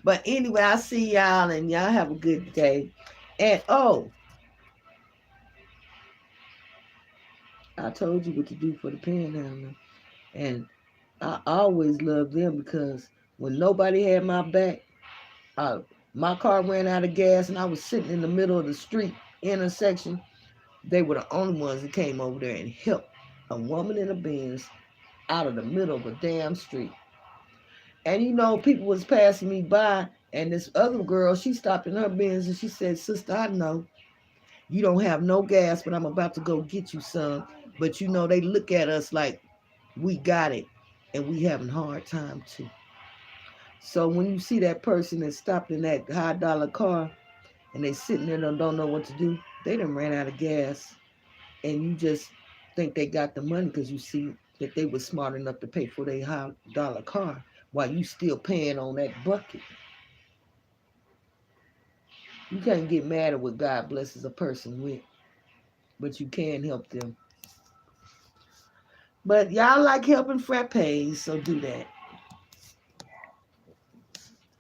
But anyway, I'll see y'all and y'all have a good day. And oh, I told you what to do for the panhandler. And I always loved them because when nobody had my back, uh, my car ran out of gas and I was sitting in the middle of the street intersection. They were the only ones that came over there and helped a woman in a Benz out of the middle of a damn street. And you know, people was passing me by, and this other girl, she stopped in her Benz and she said, "Sister, I know you don't have no gas, but I'm about to go get you some." But you know, they look at us like we got it, and we having a hard time too. So when you see that person that stopped in that high dollar car and they sitting there and don't know what to do, they done ran out of gas, and you just think they got the money because you see that they were smart enough to pay for their high dollar car while you still paying on that bucket. You can't get mad at what God blesses a person with, but you can help them. But y'all like helping frappes, so do that.